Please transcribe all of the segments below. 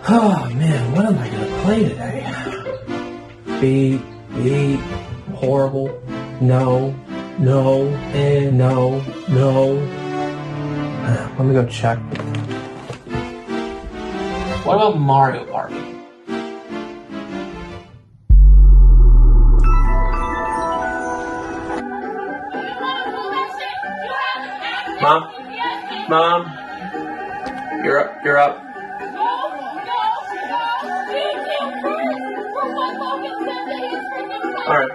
Oh man, what am I gonna play today? Beat, horrible, no, and no. Let me go check. What about Mario Party? Mom, you're up. All right.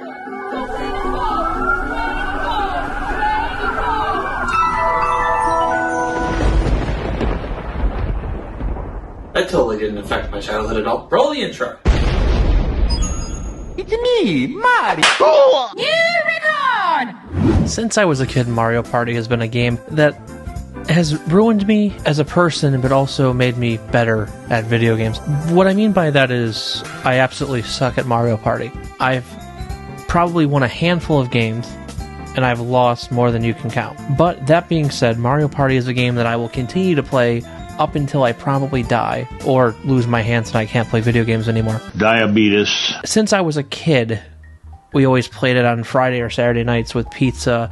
That totally didn't affect my childhood at all. Roll the intro. It's me, Mario. Here we go! Since I was a kid, Mario Party has been a game that has ruined me as a person, but also made me better at video games. What I mean by that is I absolutely suck at Mario Party. I've probably won a handful of games, and I've lost more than you can count. But that being said, Mario Party is a game that I will continue to play up until I probably die or lose my hands and I can't play video games anymore. Diabetes. Since I was a kid, we always played it on Friday or Saturday nights with pizza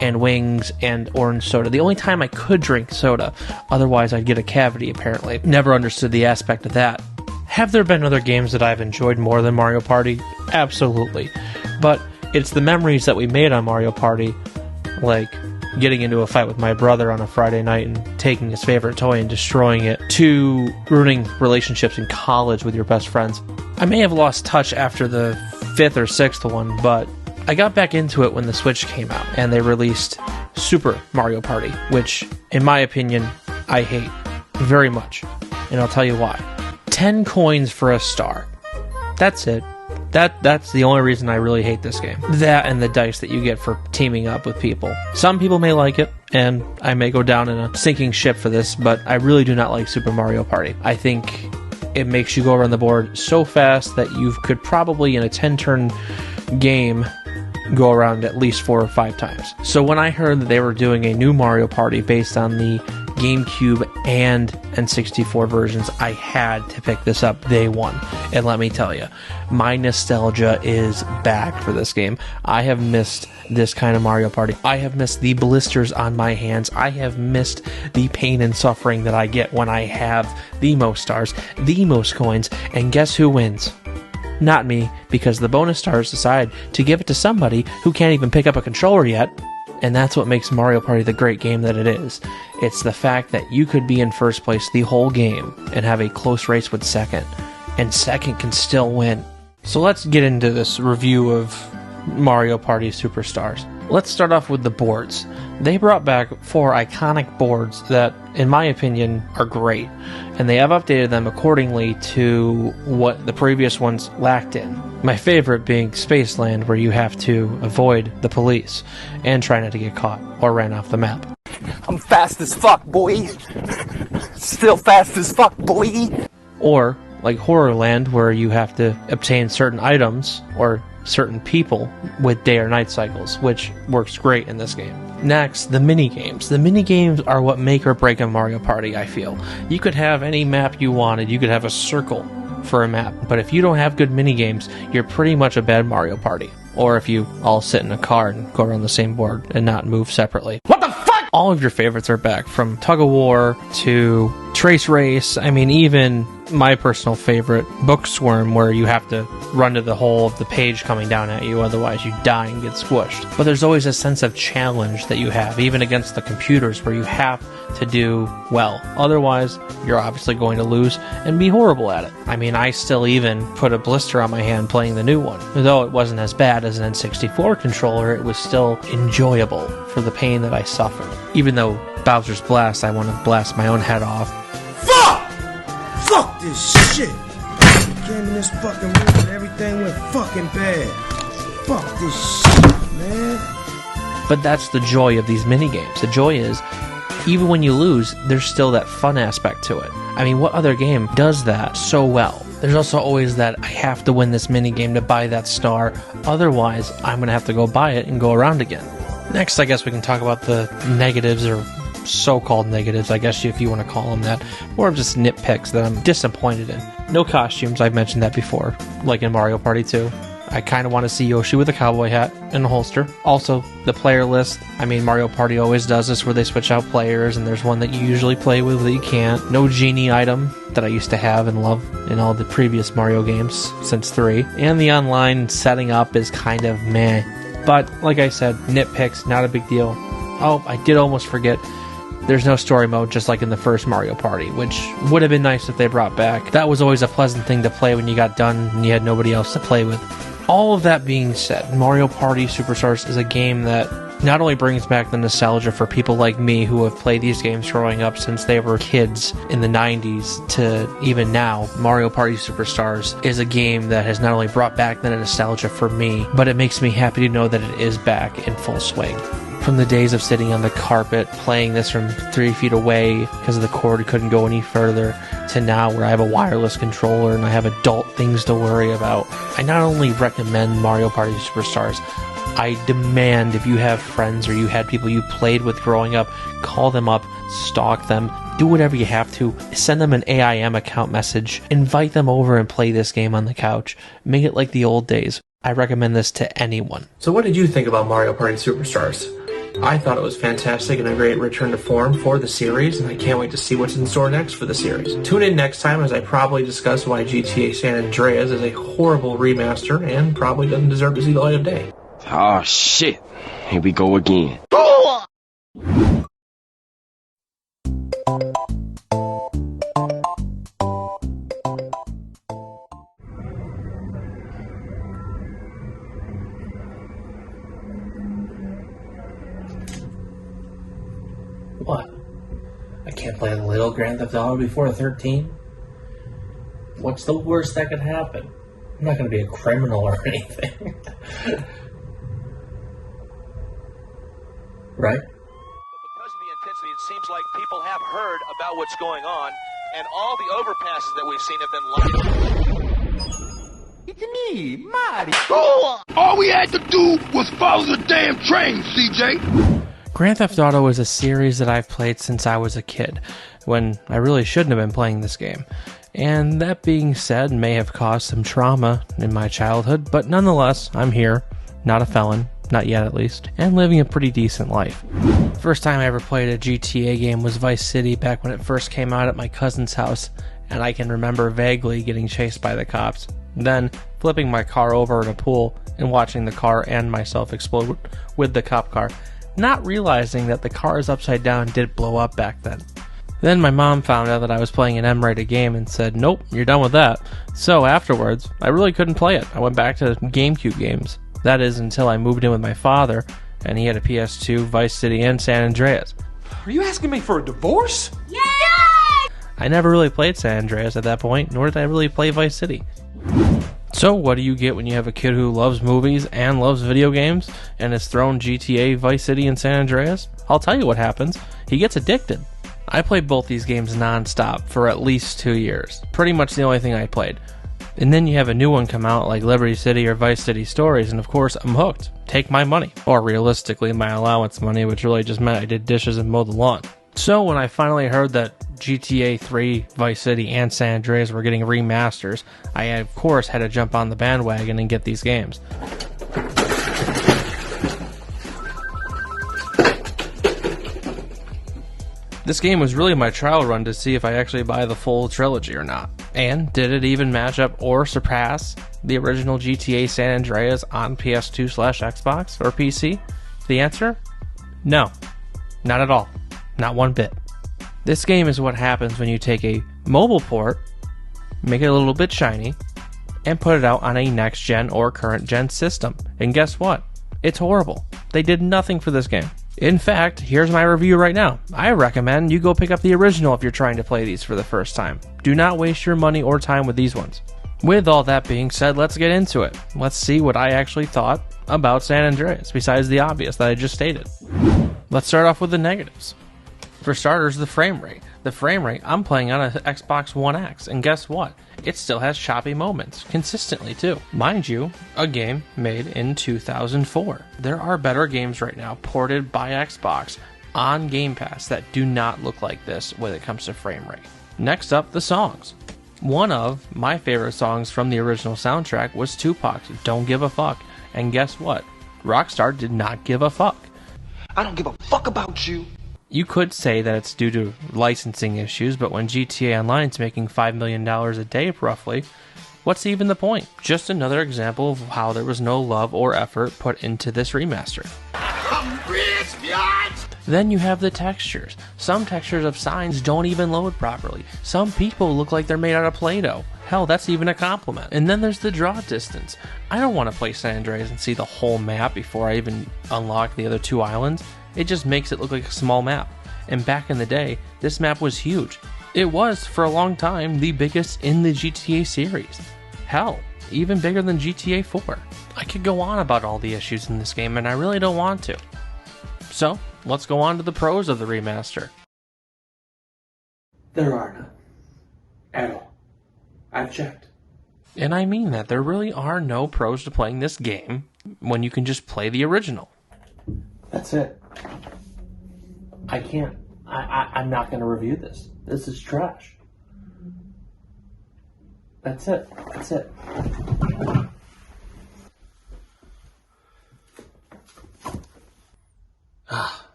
and wings and orange soda. The only time I could drink soda, otherwise I'd get a cavity apparently. Never understood the aspect of that. Have there been other games that I've enjoyed more than Mario Party? Absolutely. But it's the memories that we made on Mario Party, like getting into a fight with my brother on a Friday night and taking his favorite toy and destroying it, to ruining relationships in college with your best friends. I may have lost touch after the 5th or 6th one, but I got back into it when the Switch came out and they released Super Mario Party, which, in my opinion, I hate very much. And I'll tell you why. 10 coins for a star. That's it. That's the only reason I really hate this game. That and the dice that you get for teaming up with people. Some people may like it, and I may go down in a sinking ship for this, but I really do not like Super Mario Party. I think it makes you go around the board so fast that you could probably, in a 10-turn game, go around at least 4 or 5 times. So when I heard that they were doing a new Mario Party based on the GameCube and N64 versions, I had to pick this up day one. And let me tell you, my nostalgia is back for this game. I have missed this kind of Mario Party. I have missed the blisters on my hands. I have missed the pain and suffering that I get when I have the most stars, the most coins, and guess who wins? Not me, because the bonus stars decide to give it to somebody who can't even pick up a controller yet. And that's what makes Mario Party the great game that it is. It's the fact that you could be in first place the whole game and have a close race with second, and second can still win. So let's get into this review of Mario Party Superstars. Let's start off with the boards. They brought back 4 iconic boards that, in my opinion, are great, and they have updated them accordingly to what the previous ones lacked in. My favorite being Spaceland, where you have to avoid the police and try not to get caught or ran off the map. I'm fast as fuck, boy. Still fast as fuck, boy. Or like Horrorland, where you have to obtain certain items or certain people with day or night cycles, which works great in this game. Next, the mini-games. The mini-games are what make or break a Mario Party, I feel. You could have any map you wanted. You could have a circle for a map, but if you don't have good mini-games, you're pretty much a bad Mario Party. Or if you all sit in a car and go around the same board and not move separately. What the fuck? All of your favorites are back, from Tug of War to Trace Race. I mean, even my personal favorite, Book Swarm, where you have to run to the hole of the page coming down at you, otherwise you die and get squished. But there's always a sense of challenge that you have, even against the computers, where you have to do well. Otherwise, you're obviously going to lose and be horrible at it. I mean, I still even put a blister on my hand playing the new one. Though it wasn't as bad as an N64 controller, it was still enjoyable for the pain that I suffered. Even though Bowser's Blast, I want to blast my own head off. Fuck! Fuck this shit! I came in this fucking room and everything went fucking bad. Fuck this shit, man. But that's the joy of these minigames. The joy is, even when you lose, there's still that fun aspect to it. I mean, what other game does that so well? There's also always that, I have to win this minigame to buy that star, otherwise I'm going to have to go buy it and go around again. Next, I guess we can talk about the negatives or so-called negatives, I guess if you want to call them that, or just nitpicks that I'm disappointed in. No costumes, I've mentioned that before, like in Mario Party 2. I kind of want to see Yoshi with a cowboy hat and a holster. Also, the player list. I mean, Mario Party always does this where they switch out players, and there's one that you usually play with that you can't. No genie item that I used to have and love in all the previous Mario games since 3. And the online setting up is kind of meh. But, like I said, nitpicks, not a big deal. Oh, I did almost forget. There's no story mode, just like in the first Mario Party, which would have been nice if they brought back. That was always a pleasant thing to play when you got done and you had nobody else to play with. All of that being said, Mario Party Superstars is a game that not only brings back the nostalgia for people like me who have played these games growing up since they were kids in the 90s to even now. Mario Party Superstars is a game that has not only brought back the nostalgia for me, but it makes me happy to know that it is back in full swing. From the days of sitting on the carpet, playing this from 3 feet away because the cord couldn't go any further, to now where I have a wireless controller and I have adult things to worry about. I not only recommend Mario Party Superstars, I demand if you have friends or you had people you played with growing up, call them up, stalk them, do whatever you have to, send them an AIM account message, invite them over and play this game on the couch, make it like the old days. I recommend this to anyone. So what did you think about Mario Party Superstars? I thought it was fantastic and a great return to form for the series, and I can't wait to see what's in store next for the series. Tune in next time as I probably discuss why GTA San Andreas is a horrible remaster and probably doesn't deserve to see the light of day. Oh shit, here we go again. What? I can't play a little Grand Theft Auto before 13? What's the worst that could happen? I'm not going to be a criminal or anything. Right? Because of the intensity, it seems like people have heard about what's going on, and all the overpasses that we've seen have been lighted. It's me, Mario. All we had to do was follow the damn train, CJ. Grand Theft Auto is a series that I've played since I was a kid, when I really shouldn't have been playing this game. And that being said, may have caused some trauma in my childhood, but nonetheless, I'm here, not a felon, not yet at least, and living a pretty decent life. First time I ever played a GTA game was Vice City back when it first came out at my cousin's house, and I can remember vaguely getting chased by the cops, then flipping my car over in a pool and watching the car and myself explode with the cop car, not realizing that the cars upside down did blow up back then. Then my mom found out that I was playing an M-rated game and said, nope, you're done with that. So afterwards, I really couldn't play it. I went back to GameCube games. That is until I moved in with my father, and he had a PS2, Vice City, and San Andreas. Are you asking me for a divorce? Yay! I never really played San Andreas at that point, nor did I really play Vice City. So what do you get when you have a kid who loves movies and loves video games and is thrown GTA, Vice City, and San Andreas? I'll tell you what happens. He gets addicted. I played both these games non-stop for at least 2 years. Pretty much the only thing I played. And then you have a new one come out like Liberty City or Vice City Stories, and of course I'm hooked. Take my money. Or realistically my allowance money, which really just meant I did dishes and mowed the lawn. So when I finally heard that GTA 3, Vice City, and San Andreas were getting remasters, I of course had to jump on the bandwagon and get these games. This game was really my trial run to see if I actually buy the full trilogy or not. And did it even match up or surpass the original GTA San Andreas on PS2/Xbox or PC? The answer? No. Not at all. Not one bit. This game is what happens when you take a mobile port, make it a little bit shiny, and put it out on a next-gen or current-gen system. And guess what? It's horrible. They did nothing for this game. In fact, here's my review right now. I recommend you go pick up the original if you're trying to play these for the first time. Do not waste your money or time with these ones. With all that being said, let's get into it. Let's see what I actually thought about San Andreas, besides the obvious that I just stated. Let's start off with the negatives. For starters, the frame rate. The frame rate, I'm playing on an Xbox One X, and guess what? It still has choppy moments, consistently too. Mind you, a game made in 2004. There are better games right now ported by Xbox on Game Pass that do not look like this when it comes to frame rate. Next up, the songs. One of my favorite songs from the original soundtrack was Tupac's Don't Give a Fuck. And guess what? Rockstar did not give a fuck. I don't give a fuck about you. You could say that it's due to licensing issues, but when GTA Online is making $5 million a day roughly, what's even the point? Just another example of how there was no love or effort put into this remaster. I'm rich, bitch! Then you have the textures. Some textures of signs don't even load properly. Some people look like they're made out of Play-Doh. Hell, that's even a compliment. And then there's the draw distance. I don't want to play San Andreas and see the whole map before I even unlock the other 2 islands. It just makes it look like a small map. And back in the day, this map was huge. It was, for a long time, the biggest in the GTA series. Hell, even bigger than GTA 4. I could go on about all the issues in this game, and I really don't want to. So, let's go on to the pros of the remaster. There are none. At all. I've checked. And I mean that. There really are no pros to playing this game when you can just play the original. That's it. I can't. I'm not going to review this. This is trash. That's it. That's it.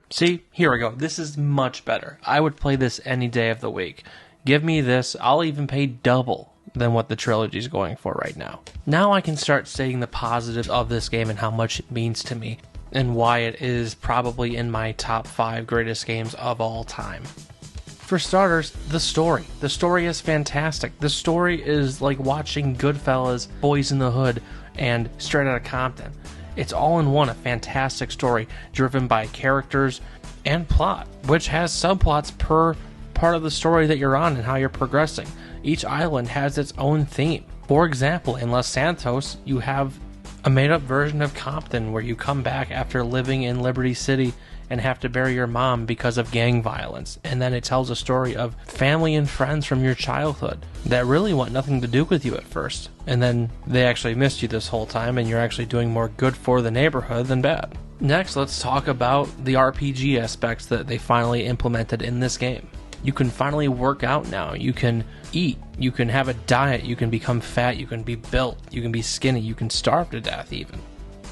See, here we go. This is much better. I would play this any day of the week. Give me this. I'll even pay double than what the trilogy is going for right now. Now I can start saying the positives of this game and how much it means to me, and why it is probably in my top 5 greatest games of all time. For starters, the story. The story is fantastic. The story is like watching Goodfellas, Boys in the Hood, and Straight Outta Compton. It's all in one, a fantastic story, driven by characters and plot, which has subplots per part of the story that you're on and how you're progressing. Each island has its own theme. For example, in Los Santos, you have a made-up version of Compton where you come back after living in Liberty City and have to bury your mom because of gang violence. And then it tells a story of family and friends from your childhood that really want nothing to do with you at first. And then they actually missed you this whole time and you're actually doing more good for the neighborhood than bad. Next, let's talk about the RPG aspects that they finally implemented in this game. You can finally work out now. You can eat. You can have a diet. You can become fat. You can be built. You can be skinny. You can starve to death even.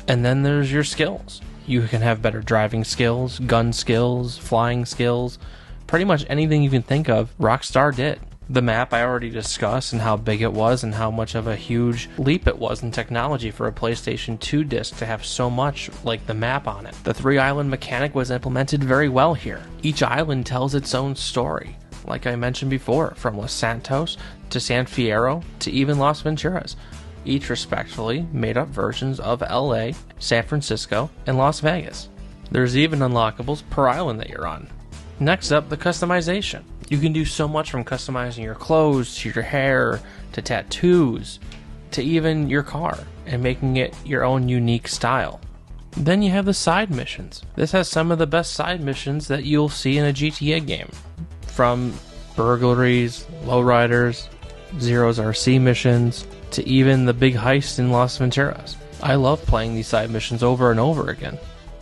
And then there's your skills. You can have better driving skills, gun skills, flying skills. Pretty much anything you can think of, Rockstar did. The map I already discussed and how big it was and how much of a huge leap it was in technology for a PlayStation 2 disc to have so much like the map on it. The 3-island mechanic was implemented very well here. Each island tells its own story, like I mentioned before, from Los Santos to San Fierro to even Las Venturas. Each respectively made up versions of LA, San Francisco, and Las Vegas. There's even unlockables per island that you're on. Next up, the customization. You can do so much from customizing your clothes, to your hair, to tattoos, to even your car, and making it your own unique style. Then you have the side missions. This has some of the best side missions that you'll see in a GTA game. From burglaries, lowriders, Zero's RC missions, to even the big heist in Las Venturas. I love playing these side missions over and over again,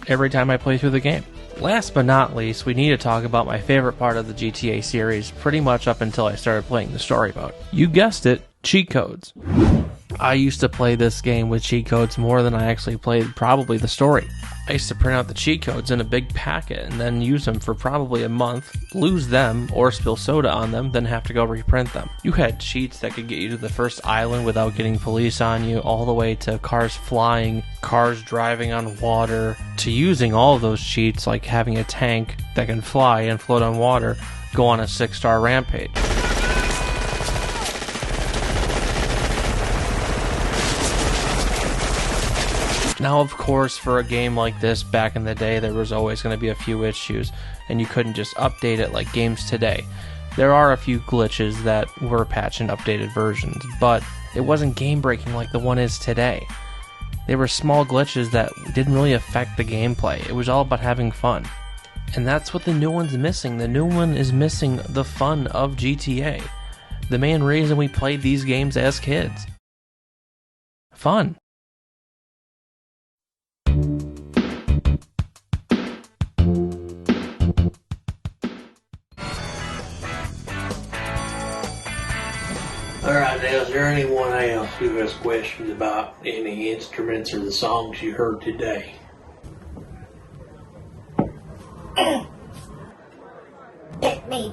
every time I play through the game. Last but not least, we need to talk about my favorite part of the GTA series, pretty much up until I started playing the story mode. You guessed it, cheat codes. I used to play this game with cheat codes more than I actually played probably the story. I used to print out the cheat codes in a big packet and then use them for probably a month, lose them or spill soda on them, then have to go reprint them. You had cheats that could get you to the first island without getting police on you, all the way to cars flying, cars driving on water, to using all of those cheats like having a tank that can fly and float on water, go on a 6-star rampage. Now, of course, for a game like this back in the day, there was always going to be a few issues, and you couldn't just update it like games today. There are a few glitches that were patched in updated versions, but it wasn't game-breaking like the one is today. They were small glitches that didn't really affect the gameplay. It was all about having fun. And that's what the new one's missing. The new one is missing the fun of GTA. The main reason we played these games as kids. Fun. Is there anyone else who has questions about any instruments or the songs you heard today? Pick me.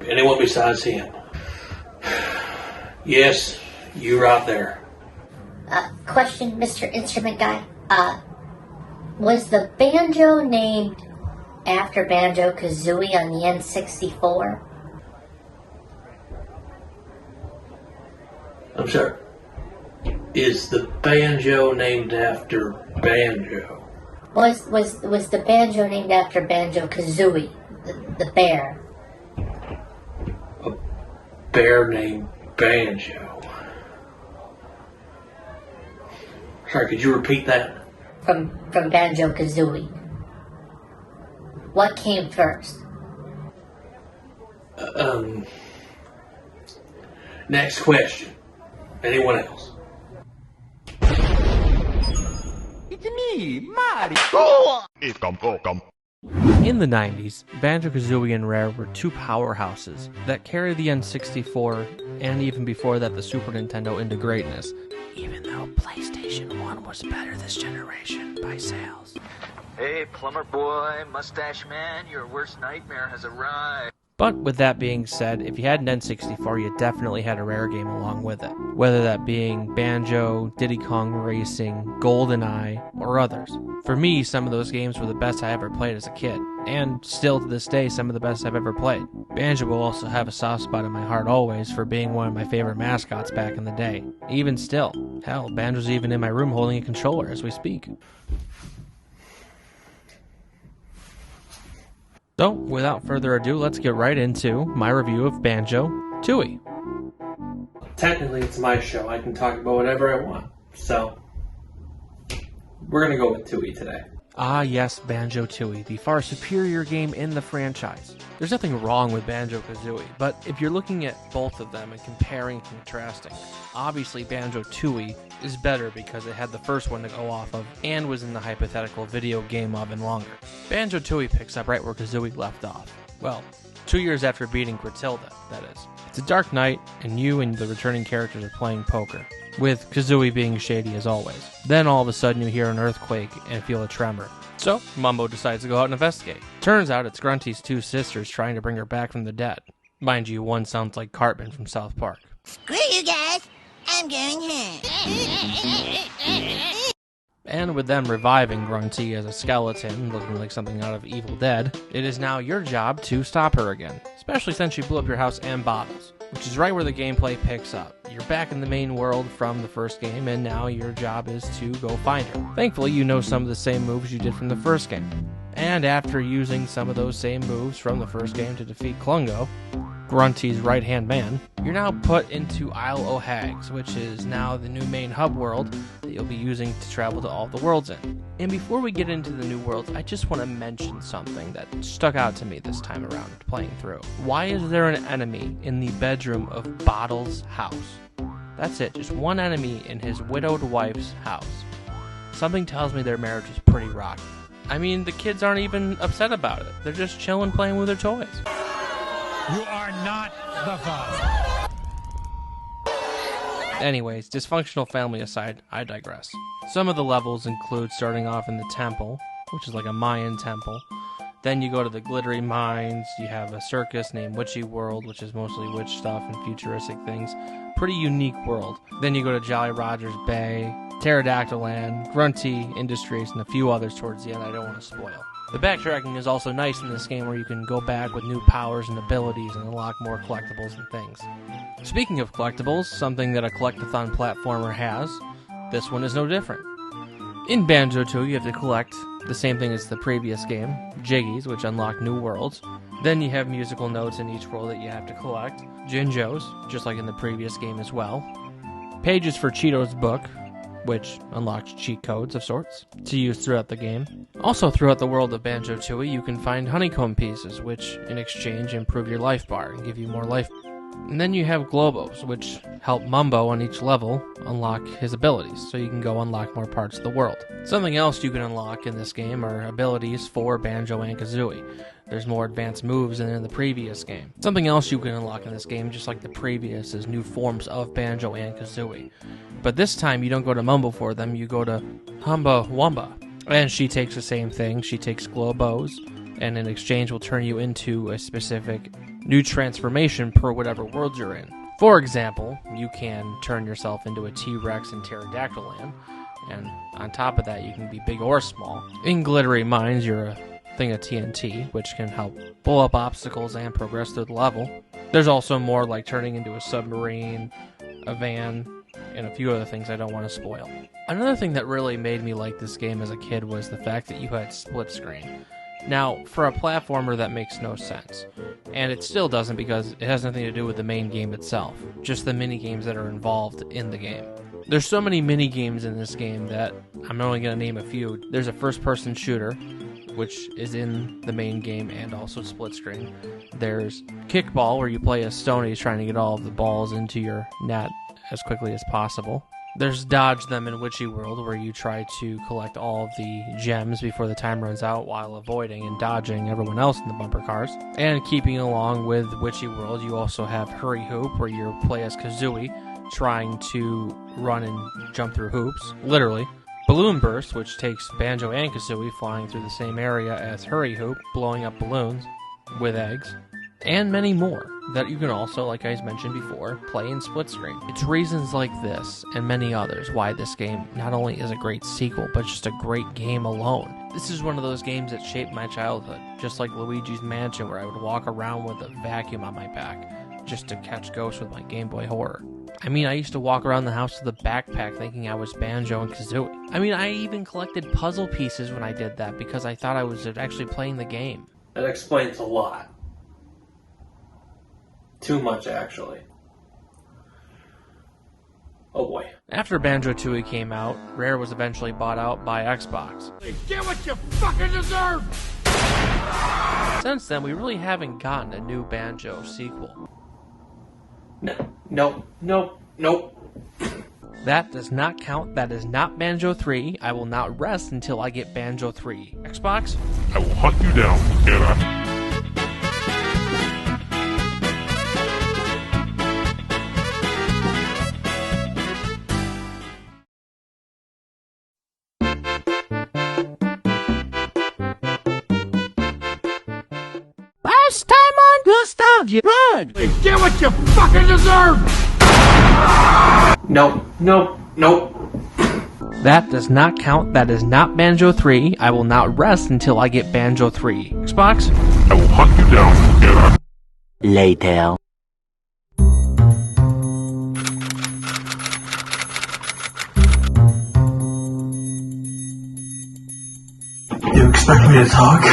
Anyone besides him? Yes, you right there. Question, Mr. Instrument Guy. Was the banjo named after Banjo-Kazooie on the N64? I'm sorry. Is the banjo named after Banjo? Was the banjo named after Banjo-Kazooie, the bear? A bear named Banjo. Sorry, could you repeat that? From Banjo-Kazooie. What came first? Next question. Anyone else? It's me, Mario. In the 90s, Banjo-Kazooie and Rare were two powerhouses that carried the N64 and even before that the Super Nintendo into greatness, even though PlayStation 1 was better this generation by sales. Hey, plumber boy, mustache man, your worst nightmare has arrived. But with that being said, if you had an N64, you definitely had a Rare game along with it, whether that being Banjo, Diddy Kong Racing, GoldenEye, or others. For me, some of those games were the best I ever played as a kid, and still to this day, some of the best I've ever played. Banjo will also have a soft spot in my heart always for being one of my favorite mascots back in the day. Even still. Hell, Banjo's even in my room holding a controller as we speak. So, without further ado, let's get right into my review of Banjo-Tooie. Technically, it's my show. I can talk about whatever I want. So, we're going to go with Tooie today. Ah, yes, Banjo-Tooie, the far superior game in the franchise. There's nothing wrong with Banjo-Kazooie, but if you're looking at both of them and comparing and contrasting, obviously Banjo-Tooie is better because it had the first one to go off of and was in the hypothetical video game oven longer. Banjo-Tooie picks up right where Kazooie left off. Well, 2 years after beating Grtilda, that is. It's a dark night, and you and the returning characters are playing poker, with Kazooie being shady as always. Then all of a sudden you hear an earthquake and feel a tremor. So, Mumbo decides to go out and investigate. Turns out it's Grunty's two sisters trying to bring her back from the dead. Mind you, one sounds like Cartman from South Park. Screw you guys! I'm going home. And with them reviving Grunty as a skeleton, looking like something out of Evil Dead, it is now your job to stop her again, especially since she blew up your house and bottles, which is right where the gameplay picks up. You're back in the main world from the first game, and now your job is to go find her. Thankfully, you know some of the same moves you did from the first game. And after using some of those same moves from the first game to defeat Klungo, Grunty's right-hand man, you're now put into Isle o' Hags, which is now the new main hub world that you'll be using to travel to all the worlds in. And before we get into the new worlds, I just want to mention something that stuck out to me this time around playing through. Why is there an enemy in the bedroom of Bottle's house? That's it, just one enemy in his widowed wife's house. Something tells me their marriage is pretty rocky. I mean, the kids aren't even upset about it. They're just chilling playing with their toys. You are not the father. Anyways, dysfunctional family aside, I digress. Some of the levels include starting off in the temple, which is like a Mayan temple. Then you go to the glittery mines, you have a circus named Witchy World, which is mostly witch stuff and futuristic things. Pretty unique world. Then you go to Jolly Roger's Bay, Pterodactyl Land, Grunty Industries, and a few others towards the end I don't want to spoil. The backtracking is also nice in this game where you can go back with new powers and abilities and unlock more collectibles and things. Speaking of collectibles, something that a collectathon platformer has, this one is no different. In Banjo-Tooie, you have to collect the same thing as the previous game, Jiggies, which unlock new worlds. Then you have musical notes in each world that you have to collect, Jinjos, just like in the previous game as well, pages for Cheeto's book, which unlocks cheat codes of sorts to use throughout the game. Also throughout the world of Banjo-Tooie, you can find honeycomb pieces, which in exchange improve your life bar and give you more life. And then you have Globos, which help Mumbo on each level unlock his abilities, so you can go unlock more parts of the world. Something else you can unlock in this game are abilities for Banjo and Kazooie. There's more advanced moves than in the previous game. Something else you can unlock in this game, just like the previous, is new forms of Banjo and Kazooie. But this time you don't go to Mumbo for them, you go to Humba Wumba. And she takes the same thing, she takes Globos, and in exchange will turn you into a specific new transformation per whatever world you're in. For example, you can turn yourself into a T-Rex in Pterodactyl Land, and on top of that you can be big or small. In Glittery Mines, you're a thing of TNT, which can help blow up obstacles and progress through the level. There's also more like turning into a submarine, a van, and a few other things I don't want to spoil. Another thing that really made me like this game as a kid was the fact that you had split screen. Now, for a platformer, that makes no sense. And it still doesn't because it has nothing to do with the main game itself, just the mini-games that are involved in the game. There's so many mini-games in this game that I'm only going to name a few. There's a first-person shooter, which is in the main game and also split screen. There's kickball, where you play as Stonies trying to get all of the balls into your net as quickly as possible. There's Dodge Them in Witchy World, where you try to collect all of the gems before the time runs out while avoiding and dodging everyone else in the bumper cars. And keeping along with Witchy World, you also have Hurry Hoop, where you play as Kazooie, trying to run and jump through hoops, literally. Balloon Burst, which takes Banjo and Kazooie flying through the same area as Hurry Hoop, blowing up balloons with eggs. And many more that you can also, like I mentioned before, play in split screen. It's reasons like this and many others why this game not only is a great sequel, but just a great game alone. This is one of those games that shaped my childhood, just like Luigi's Mansion, where I would walk around with a vacuum on my back just to catch ghosts with my Game Boy Horror. I mean, I used to walk around the house with a backpack thinking I was Banjo and Kazooie. I mean, I even collected puzzle pieces when I did that because I thought I was actually playing the game. That explains a lot. Too much, actually. Oh boy. After Banjo-Tooie came out, Rare was eventually bought out by Xbox. Get what you fucking deserve! Since then, we really haven't gotten a new Banjo sequel. Nope. That does not count. That is not Banjo 3. I will not rest until I get Banjo 3. Xbox? I will hunt you down, and I... Last time on Nostalgia Run! Get what you fucking deserve! Nope. That does not count. That is not Banjo 3. I will not rest until I get Banjo 3. Xbox? I will hunt you down, and I... Later. You expect me to talk?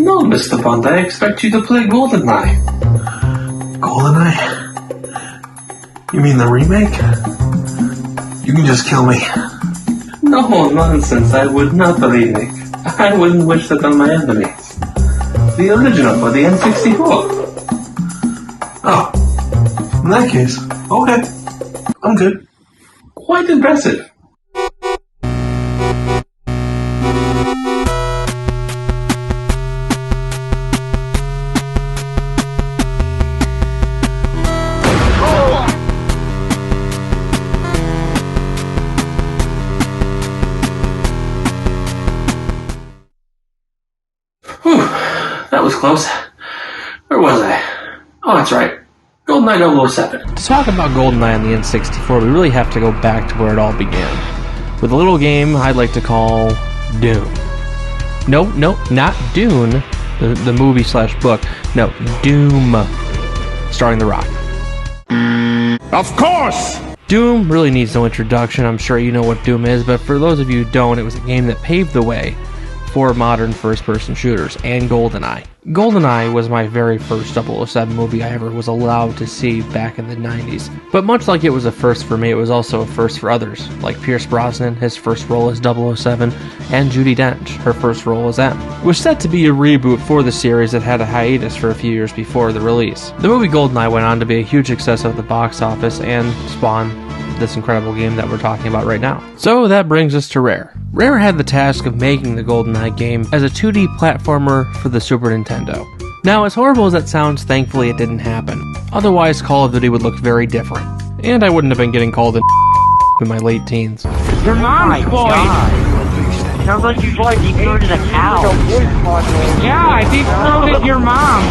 No, Mr. Bond, I expect you to play GoldenEye. GoldenEye? You mean the remake? You can just kill me. No, nonsense, I would not remake. I wouldn't wish that on my enemies. The original for the N64. Oh, in that case, okay. I'm good. Quite impressive. That was close. Where was I? Oh, that's right. GoldenEye 007. To talk about GoldenEye on the N64, we really have to go back to where it all began. With a little game I'd like to call Doom. No, not Dune, the movie/book. No, Doom, starring The Rock. Of course! Doom really needs no introduction. I'm sure you know what Doom is, but for those of you who don't, it was a game that paved the way for modern first-person shooters, and GoldenEye. GoldenEye was my very first 007 movie I ever was allowed to see back in the 90s. But much like it was a first for me, it was also a first for others, like Pierce Brosnan, his first role as 007, and Judi Dench, her first role as M. It was set to be a reboot for the series that had a hiatus for a few years before the release. The movie GoldenEye went on to be a huge success at the box office and spawn this incredible game that we're talking about right now. So that brings us to Rare. Rare had the task of making the GoldenEye game as a 2D platformer for the Super Nintendo. Now, as horrible as that sounds, thankfully it didn't happen. Otherwise, Call of Duty would look very different. And I wouldn't have been getting called in my late teens. Your mom's voice! Sounds like you like throated a cow. Yeah, I deep throated your mom.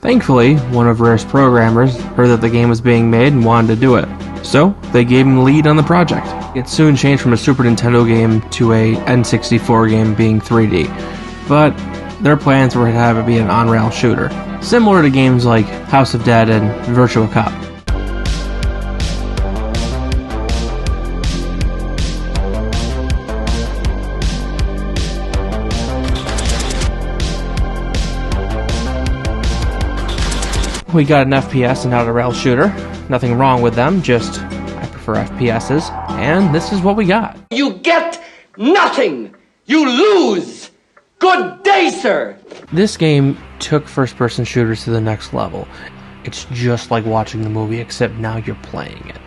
Thankfully, one of Rare's programmers heard that the game was being made and wanted to do it. So, they gave him the lead on the project. It soon changed from a Super Nintendo game to a N64 game being 3D. But their plans were to have it be an on-rail shooter, similar to games like House of Dead and Virtua Cop. We got an FPS and not a rail shooter. Nothing wrong with them, just I prefer FPSs. And this is what we got. You get nothing! You lose! Good day, sir! This game took first-person shooters to the next level. It's just like watching the movie, except now you're playing it.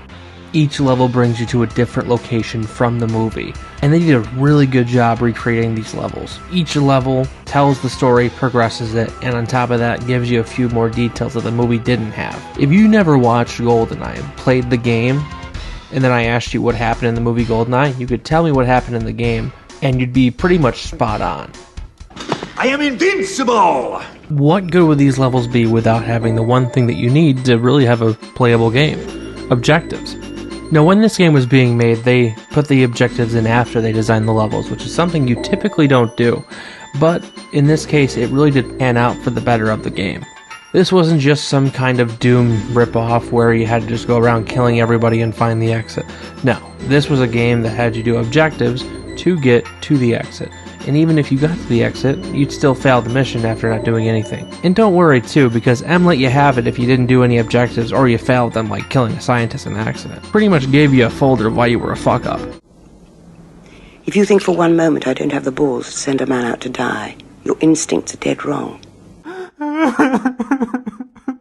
Each level brings you to a different location from the movie, and they did a really good job recreating these levels. Each level tells the story, progresses it, and on top of that gives you a few more details that the movie didn't have. If you never watched GoldenEye and played the game, and then I asked you what happened in the movie GoldenEye, you could tell me what happened in the game, and you'd be pretty much spot on. I am invincible! What good would these levels be without having the one thing that you need to really have a playable game? Objectives. Now, when this game was being made, they put the objectives in after they designed the levels, which is something you typically don't do. But in this case, it really did pan out for the better of the game. This wasn't just some kind of Doom ripoff where you had to just go around killing everybody and find the exit. No, this was a game that had you do objectives to get to the exit. And even if you got to the exit, you'd still fail the mission after not doing anything. And don't worry too, because M let you have it if you didn't do any objectives or you failed them, like killing a scientist in an accident. Pretty much gave you a folder of why you were a fuck up. If you think for one moment I don't have the balls to send a man out to die, your instincts are dead wrong.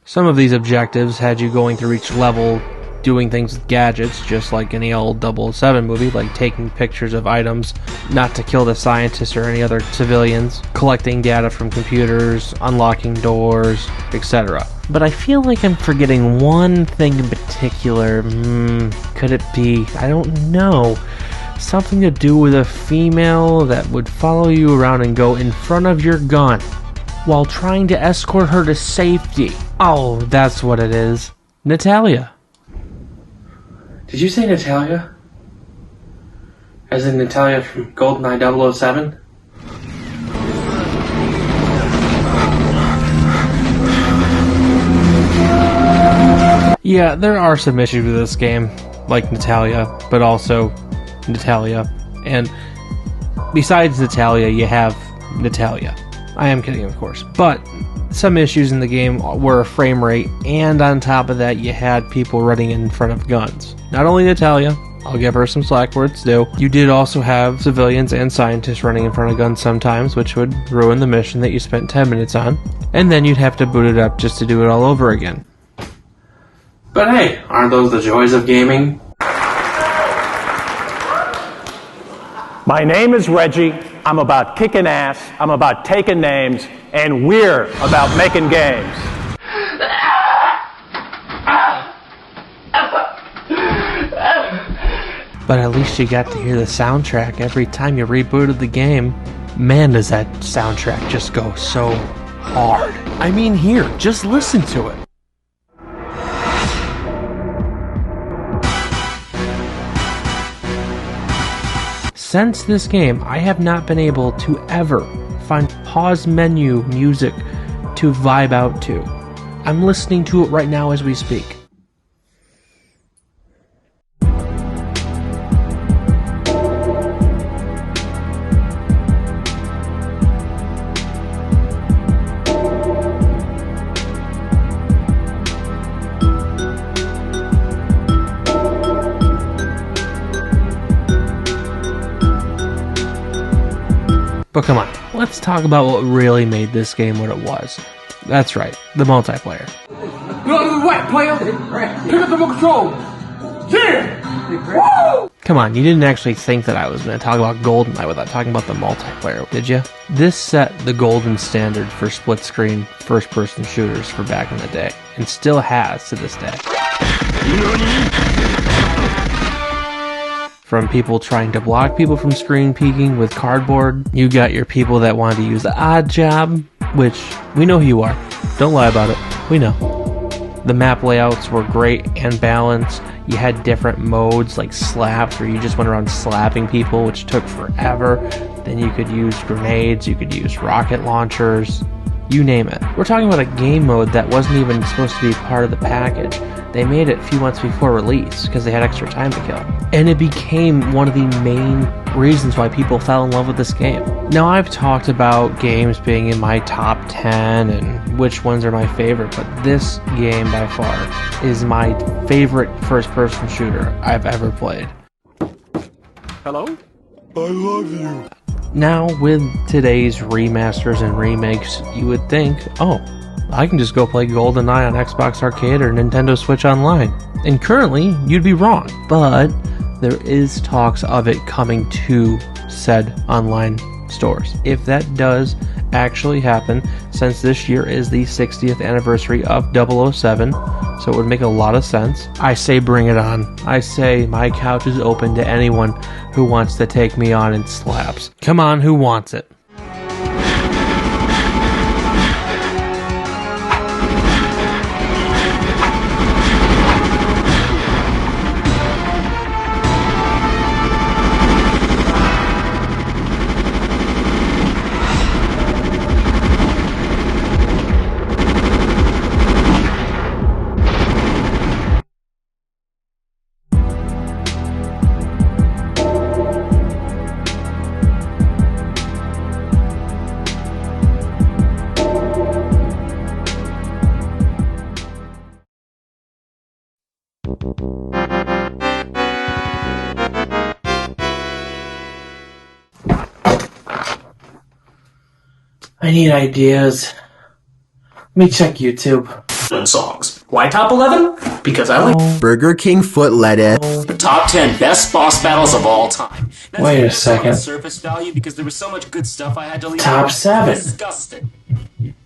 Some of these objectives had you going through each level doing things with gadgets, just like any old 007 movie, like taking pictures of items not to kill the scientists or any other civilians, collecting data from computers, unlocking doors, etc. But I feel like I'm forgetting one thing in particular. Could it be? I don't know. Something to do with a female that would follow you around and go in front of your gun while trying to escort her to safety. Oh, that's what it is. Natalia. Did you say Natalia? As in Natalia from GoldenEye 007? Yeah, there are some issues with this game, like Natalia, but also Natalia. And besides Natalia, you have Natalia. I am kidding, of course. But some issues in the game were frame rate, and on top of that, you had people running in front of guns. Not only Natalia, I'll give her some slack where it's due. You did also have civilians and scientists running in front of guns sometimes, which would ruin the mission that you spent 10 minutes on. And then you'd have to boot it up just to do it all over again. But hey, aren't those the joys of gaming? My name is Reggie. I'm about kicking ass, I'm about taking names, and we're about making games. But at least you got to hear the soundtrack every time you rebooted the game. Man, does that soundtrack just go so hard. I mean, here, just listen to it. Since this game, I have not been able to ever find pause menu music to vibe out to. I'm listening to it right now as we speak. But come on, let's talk about what really made this game what it was. That's right, the multiplayer. Go to the right, player! Pick up the remote control! Yeah! Woo! Come on, you didn't actually think that I was going to talk about GoldenEye without talking about the multiplayer, did you? This set the golden standard for split-screen, first-person shooters for back in the day, and still has to this day. From people trying to block people from screen peeking with cardboard, you got your people that wanted to use the odd job, which we know who you are. Don't lie about it. We know. The map layouts were great and balanced. You had different modes like slaps where you just went around slapping people, which took forever. Then you could use grenades, you could use rocket launchers, you name it. We're talking about a game mode that wasn't even supposed to be part of the package. They made it a few months before release because they had extra time to kill. And it became one of the main reasons why people fell in love with this game. Now, I've talked about games being in my top 10 and which ones are my favorite, but this game by far is my favorite first-person shooter I've ever played. Hello? I love you. Now, with today's remasters and remakes, you would think, oh, I can just go play GoldenEye on Xbox Arcade or Nintendo Switch Online. And currently, you'd be wrong. But there is talks of it coming to said online stores. If that does actually happen, since this year is the 60th anniversary of 007, so it would make a lot of sense, I say bring it on. I say my couch is open to anyone who wants to take me on in slaps. Come on, who wants it? I need ideas. Let me check YouTube. Songs. Why top 11? Because I like Burger King foot lettuce. the top 10 best boss battles of all time. That's Wait a second. Surface value because there was so much good stuff I had to leave Top out. 7. Disgusting.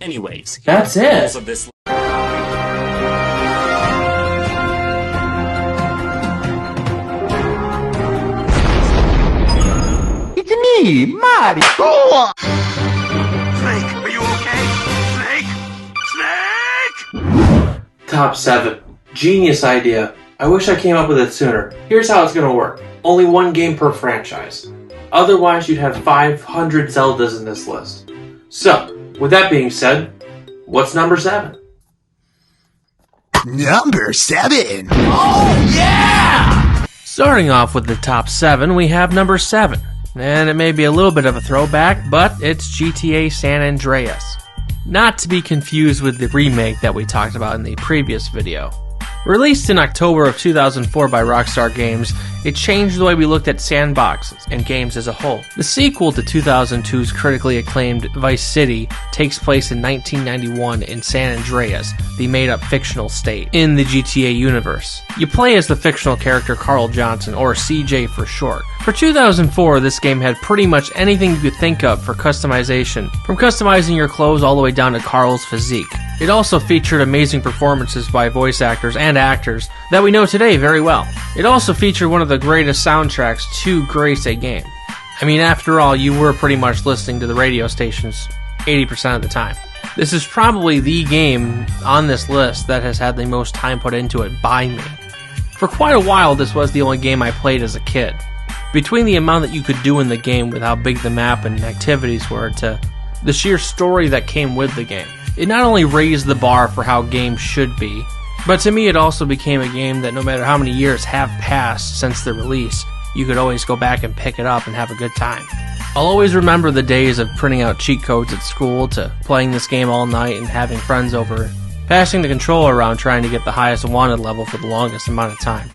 Anyways, here That's are the it. rules of this. It's me, Mario. Snake, are you okay? Snake? Top 7. Genius idea. I wish I came up with it sooner. Here's how it's gonna work. Only one game per franchise. Otherwise, you'd have 500 Zeldas in this list. So, with that being said, what's number 7? Number 7. Oh, yeah! Starting off with the top 7, we have number 7. And it may be a little bit of a throwback, but it's GTA San Andreas. Not to be confused with the remake that we talked about in the previous video. Released in October of 2004 by Rockstar Games, it changed the way we looked at sandboxes and games as a whole. The sequel to 2002's critically acclaimed Vice City takes place in 1991 in San Andreas, the made-up fictional state, in the GTA universe. You play as the fictional character Carl Johnson, or CJ for short. For 2004, this game had pretty much anything you could think of for customization, from customizing your clothes all the way down to Carl's physique. It also featured amazing performances by voice actors and actors that we know today very well. It also featured one of the greatest soundtracks to grace a game. I mean, after all, you were pretty much listening to the radio stations 80% of the time. This is probably the game on this list that has had the most time put into it by me. For quite a while, this was the only game I played as a kid. Between the amount that you could do in the game with how big the map and activities were to the sheer story that came with the game, it not only raised the bar for how games should be, but to me it also became a game that no matter how many years have passed since the release, you could always go back and pick it up and have a good time. I'll always remember the days of printing out cheat codes at school to playing this game all night and having friends over, passing the controller around trying to get the highest wanted level for the longest amount of time.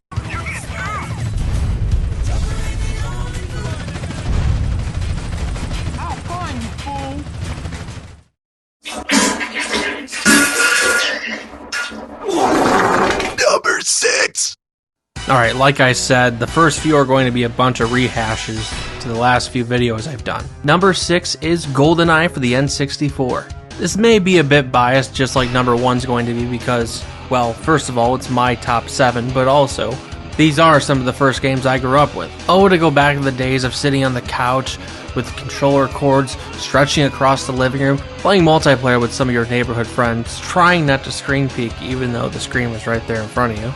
Alright, like I said, the first few are going to be a bunch of rehashes to the last few videos I've done. Number 6 is GoldenEye for the N64. This may be a bit biased, just like number 1's going to be because, well, first of all, it's my top 7, but also, these are some of the first games I grew up with. Oh, to go back to the days of sitting on the couch with controller cords stretching across the living room, playing multiplayer with some of your neighborhood friends, trying not to screen peek even though the screen was right there in front of you.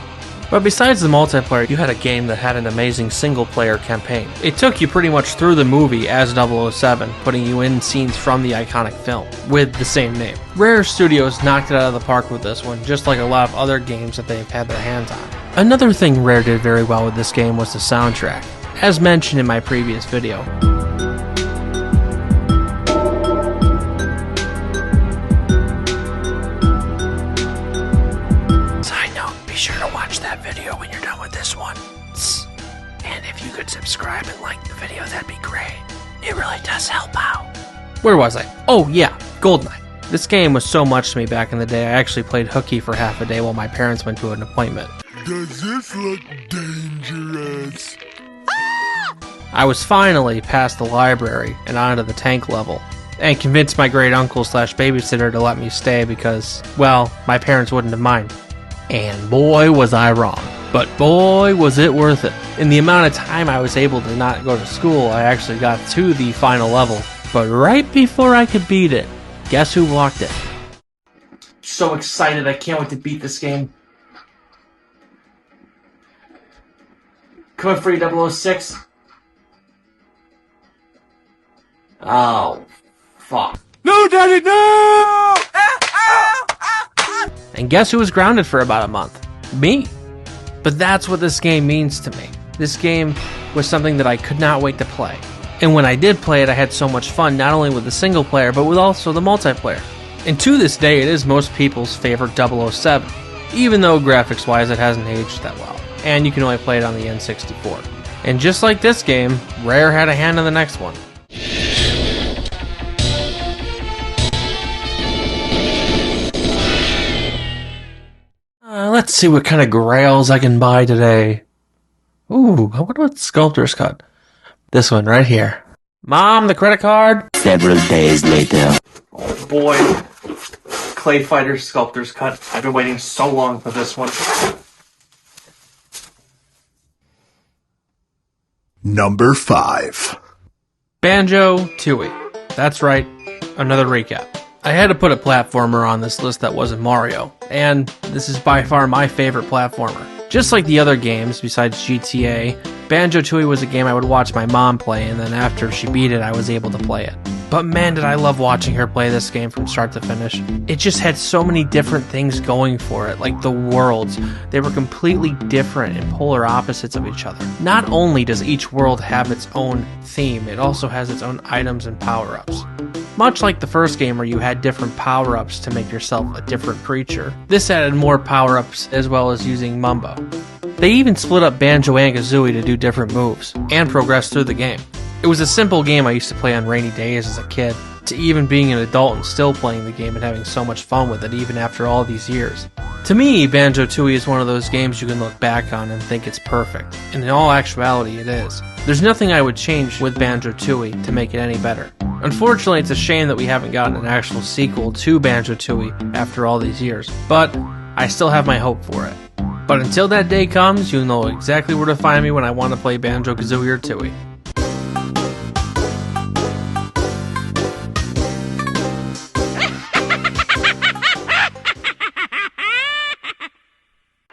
But besides the multiplayer, you had a game that had an amazing single-player campaign. It took you pretty much through the movie as 007, putting you in scenes from the iconic film, with the same name. Rare Studios knocked it out of the park with this one, just like a lot of other games that they've had their hands on. Another thing Rare did very well with this game was the soundtrack, as mentioned in my previous video. Sure to watch that video when you're done with this one. And if you could subscribe and like the video, that'd be great. It really does help out. Where was I? Oh yeah, GoldenEye. This game was so much to me back in the day, I actually played hooky for half a day while my parents went to an appointment. Does this look dangerous? I was finally past the library and onto the tank level, and convinced my great uncle / babysitter to let me stay because, well, my parents wouldn't have minded. And boy was I wrong. But boy was it worth it. In the amount of time I was able to not go to school, I actually got to the final level. But right before I could beat it, guess who blocked it? So excited, I can't wait to beat this game. Coming for you, 006. Oh, fuck. No, Daddy, no! And guess who was grounded for about a month? Me. But that's what this game means to me. This game was something that I could not wait to play. And when I did play it, I had so much fun, not only with the single player, but with also the multiplayer. And to this day, it is most people's favorite 007, even though graphics-wise it hasn't aged that well. And you can only play it on the N64. And just like this game, Rare had a hand in the next one. Let's see what kind of grails I can buy today. Ooh, I wonder what Sculptor's Cut. This one right here. Mom, the credit card. Several days later. Oh boy. Clay Fighter Sculptor's Cut. I've been waiting so long for this one. Number 5. Banjo-Tooie. That's right, another recap. I had to put a platformer on this list that wasn't Mario, and this is by far my favorite platformer. Just like the other games, besides GTA, Banjo-Tooie was a game I would watch my mom play, and then after she beat it, I was able to play it. But man, did I love watching her play this game from start to finish. It just had so many different things going for it, like the worlds. They were completely different and polar opposites of each other. Not only does each world have its own theme, it also has its own items and power-ups. Much like the first game where you had different power-ups to make yourself a different creature, this added more power-ups as well as using Mumbo. They even split up Banjo and Kazooie to do different moves, and progress through the game. It was a simple game I used to play on rainy days as a kid, to even being an adult and still playing the game and having so much fun with it even after all these years. To me, Banjo-Tooie is one of those games you can look back on and think it's perfect, and in all actuality it is. There's nothing I would change with Banjo-Tooie to make it any better. Unfortunately, it's a shame that we haven't gotten an actual sequel to Banjo-Tooie after all these years, but I still have my hope for it. But until that day comes, you'll know exactly where to find me when I want to play Banjo-Kazooie or Tooie.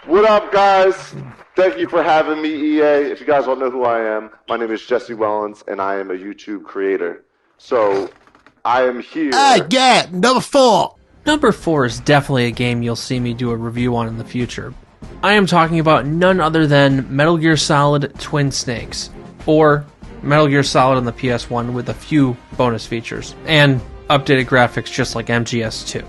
What up, guys? Thank you for having me, EA. If you guys don't know who I am, my name is Jesse Wellens, and I am a YouTube creator. So, I am here... yeah, number 4. Number 4 is definitely a game you'll see me do a review on in the future. I am talking about none other than Metal Gear Solid Twin Snakes, or Metal Gear Solid on the PS1 with a few bonus features, and updated graphics just like MGS2.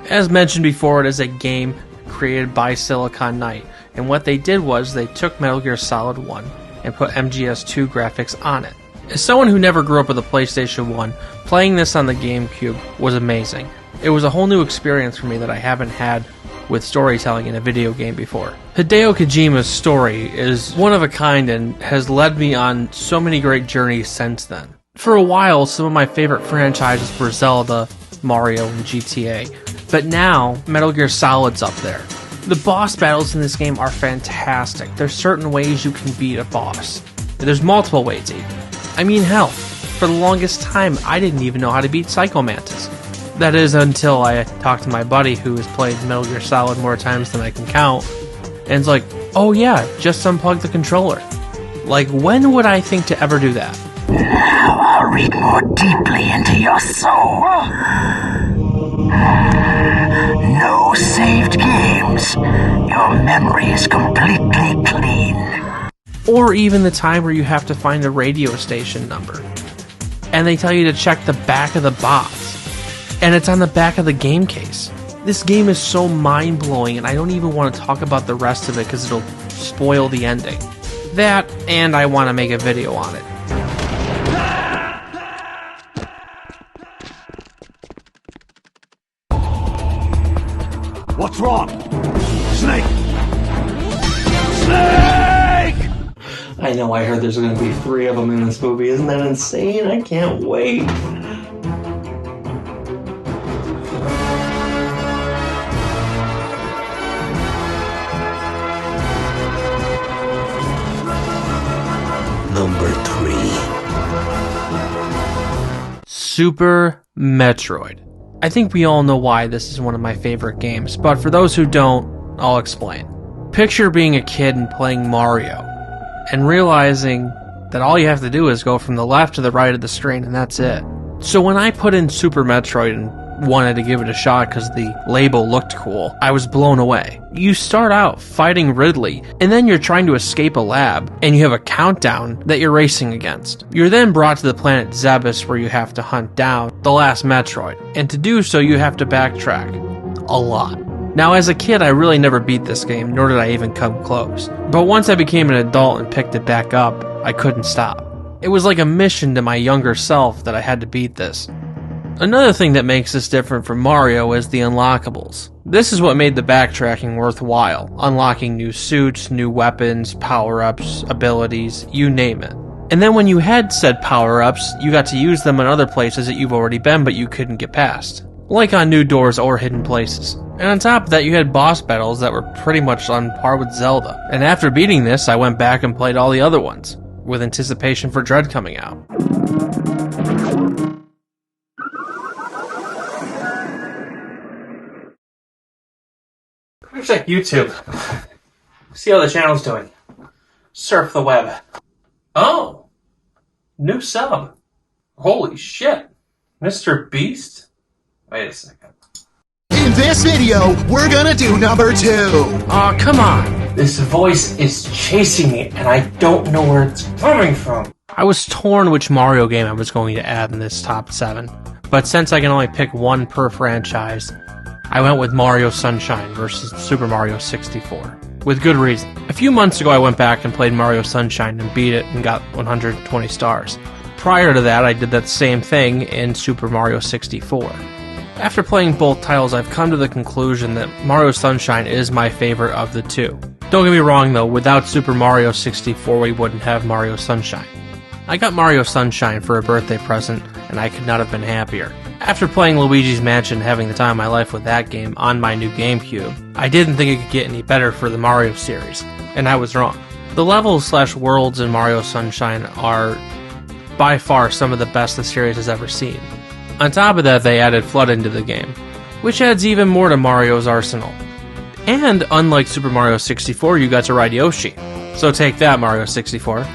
As mentioned before, it is a game created by Silicon Knight, and what they did was they took Metal Gear Solid 1 and put MGS2 graphics on it. As someone who never grew up with a PlayStation 1, playing this on the GameCube was amazing. It was a whole new experience for me that I haven't had with storytelling in a video game before. Hideo Kojima's story is one of a kind and has led me on so many great journeys since then. For a while, some of my favorite franchises were Zelda, Mario, and GTA, but now Metal Gear Solid's up there. The boss battles in this game are fantastic. There's certain ways you can beat a boss. There's multiple ways even. I mean, hell, for the longest time, I didn't even know how to beat Psycho Mantis. That is until I talked to my buddy who has played Metal Gear Solid more times than I can count, and it's like, oh yeah, just unplug the controller. Like, when would I think to ever do that? Now I'll read more deeply into your soul. No saved games. Your memory is completely clean. Or even the time where you have to find a radio station number, and they tell you to check the back of the box, and it's on the back of the game case. This game is so mind-blowing, and I don't even want to talk about the rest of it because it'll spoil the ending. That, and I want to make a video on it. What's wrong? Snake! Snake! I know, I heard there's gonna be 3 of them in this movie. Isn't that insane? I can't wait. Number 3. Super Metroid. I think we all know why this is one of my favorite games, but for those who don't, I'll explain. Picture being a kid and playing Mario, and realizing that all you have to do is go from the left to the right of the screen, and that's it. So when I put in Super Metroid and wanted to give it a shot because the label looked cool, I was blown away. You start out fighting Ridley, and then you're trying to escape a lab, and you have a countdown that you're racing against. You're then brought to the planet Zebes where you have to hunt down the last Metroid, and to do so you have to backtrack a lot. Now as a kid I really never beat this game, nor did I even come close. But once I became an adult and picked it back up, I couldn't stop. It was like a mission to my younger self that I had to beat this. Another thing that makes this different from Mario is the unlockables. This is what made the backtracking worthwhile, unlocking new suits, new weapons, power-ups, abilities, you name it. And then when you had said power-ups, you got to use them in other places that you've already been but you couldn't get past. Like on new doors or hidden places. And on top of that you had boss battles that were pretty much on par with Zelda. And after beating this, I went back and played all the other ones, with anticipation for Dread coming out. Check YouTube. See how the channel's doing. Surf the web. Oh! New sub. Holy shit. Mr. Beast? Wait a second. In this video, we're gonna do number 2. Aw, come on! This voice is chasing me, and I don't know where it's coming from. I was torn which Mario game I was going to add in this top 7, but since I can only pick one per franchise, I went with Mario Sunshine versus Super Mario 64, with good reason. A few months ago I went back and played Mario Sunshine and beat it and got 120 stars. Prior to that I did that same thing in Super Mario 64. After playing both titles I've come to the conclusion that Mario Sunshine is my favorite of the two. Don't get me wrong though, without Super Mario 64 we wouldn't have Mario Sunshine. I got Mario Sunshine for a birthday present and I could not have been happier. After playing Luigi's Mansion and having the time of my life with that game on my new GameCube, I didn't think it could get any better for the Mario series, and I was wrong. The levels/worlds in Mario Sunshine are by far some of the best the series has ever seen. On top of that, they added Flood into the game, which adds even more to Mario's arsenal. And unlike Super Mario 64, you got to ride Yoshi. So take that, Mario 64.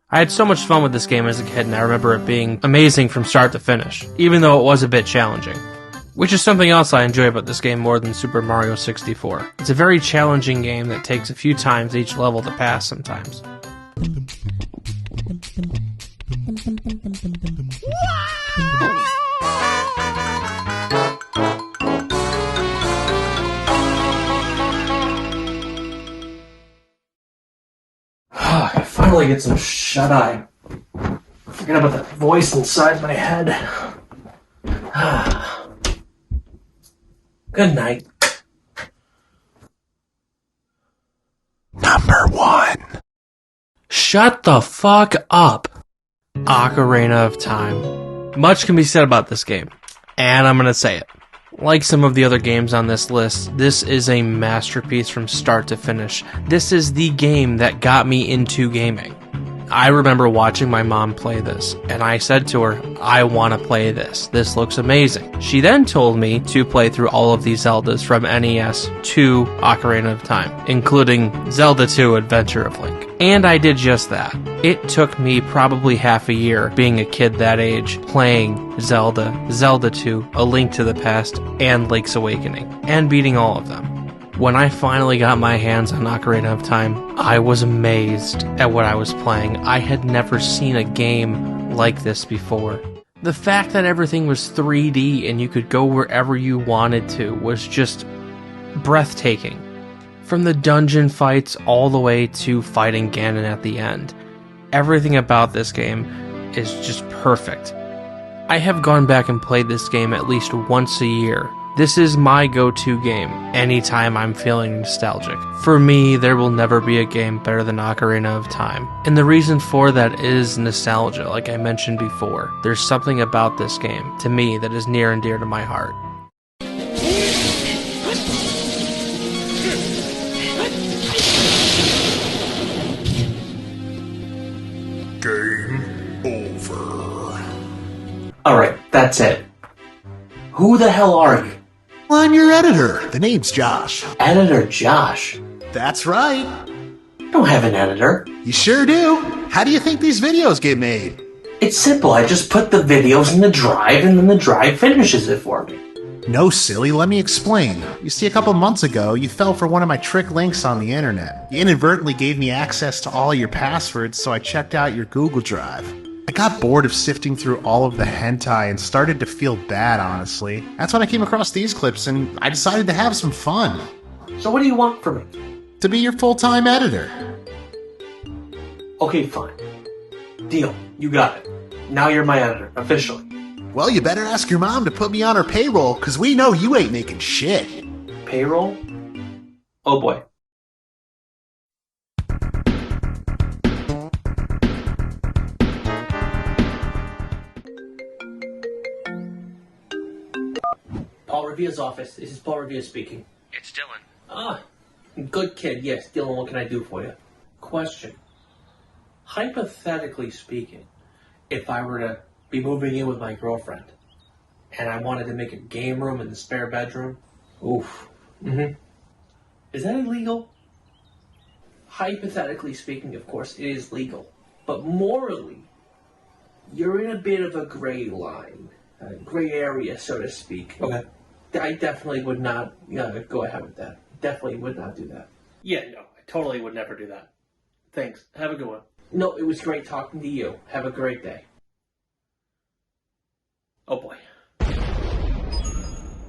I had so much fun with this game as a kid, and I remember it being amazing from start to finish, even though it was a bit challenging. Which is something else I enjoy about this game more than Super Mario 64. It's a very challenging game that takes a few times each level to pass sometimes. I finally finally get some shut-eye. Forget about that voice inside my head. Good night. Number 1. Shut the fuck up. Ocarina of Time. Much can be said about this game, and I'm gonna say it. Like some of the other games on this list, this is a masterpiece from start to finish. This is the game that got me into gaming. I remember watching my mom play this, and I said to her, I want to play this. This looks amazing. She then told me to play through all of these Zeldas from NES to Ocarina of Time, including Zelda 2 Adventure of Link. And I did just that. It took me probably half a year, being a kid that age, playing Zelda, Zelda 2, A Link to the Past, and Link's Awakening, and beating all of them. When I finally got my hands on Ocarina of Time, I was amazed at what I was playing. I had never seen a game like this before. The fact that everything was 3D and you could go wherever you wanted to was just breathtaking. From the dungeon fights all the way to fighting Ganon at the end. Everything about this game is just perfect. I have gone back and played this game at least once a year. This is my go-to game anytime I'm feeling nostalgic. For me, there will never be a game better than Ocarina of Time. And the reason for that is nostalgia, like I mentioned before. There's something about this game, to me, that is near and dear to my heart. Game over. Alright, that's it. Who the hell are you? I'm your editor. The name's Josh. Editor Josh? That's right. I don't have an editor. You sure do. How do you think these videos get made? It's simple. I just put the videos in the drive and then the drive finishes it for me. No, silly. Let me explain. You see, a couple months ago, you fell for one of my trick links on the internet. You inadvertently gave me access to all your passwords, so I checked out your Google Drive. I got bored of sifting through all of the hentai and started to feel bad, honestly. That's when I came across these clips and I decided to have some fun. So what do you want from me? To be your full-time editor. Okay, fine. Deal. You got it. Now you're my editor, officially. Well, you better ask your mom to put me on her payroll, because we know you ain't making shit. Payroll? Oh boy. Paul Revere's office. This is Paul Revere speaking. It's Dylan. Ah, good kid. Yes, Dylan, what can I do for you? Question. Hypothetically speaking, if I were to be moving in with my girlfriend and I wanted to make a game room in the spare bedroom, oof. Is that illegal? Hypothetically speaking, of course, it is legal. But morally, you're in a bit of a gray line, a gray area, so to speak. Okay. I definitely would not go ahead with that. Definitely would not do that. Yeah, no, I totally would never do that. Thanks. Have a good one. No, it was great talking to you. Have a great day. Oh boy.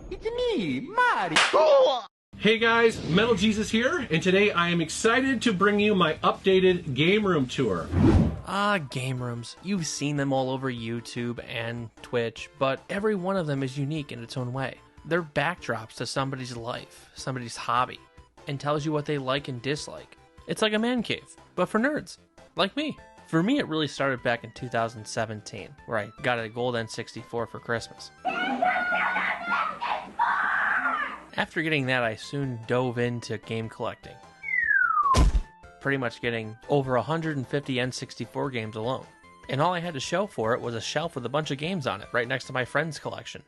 It's me, Mario. Hey guys, Metal Jesus here, and today I am excited to bring you my updated game room tour. Game rooms. You've seen them all over YouTube and Twitch, but every one of them is unique in its own way. They're backdrops to somebody's life, somebody's hobby, and tells you what they like and dislike. It's like a man cave, but for nerds, like me. For me, it really started back in 2017, where I got a gold N64 for Christmas. After getting that, I soon dove into game collecting. Pretty much getting over 150 N64 games alone. And all I had to show for it was a shelf with a bunch of games on it, right next to my friend's collection.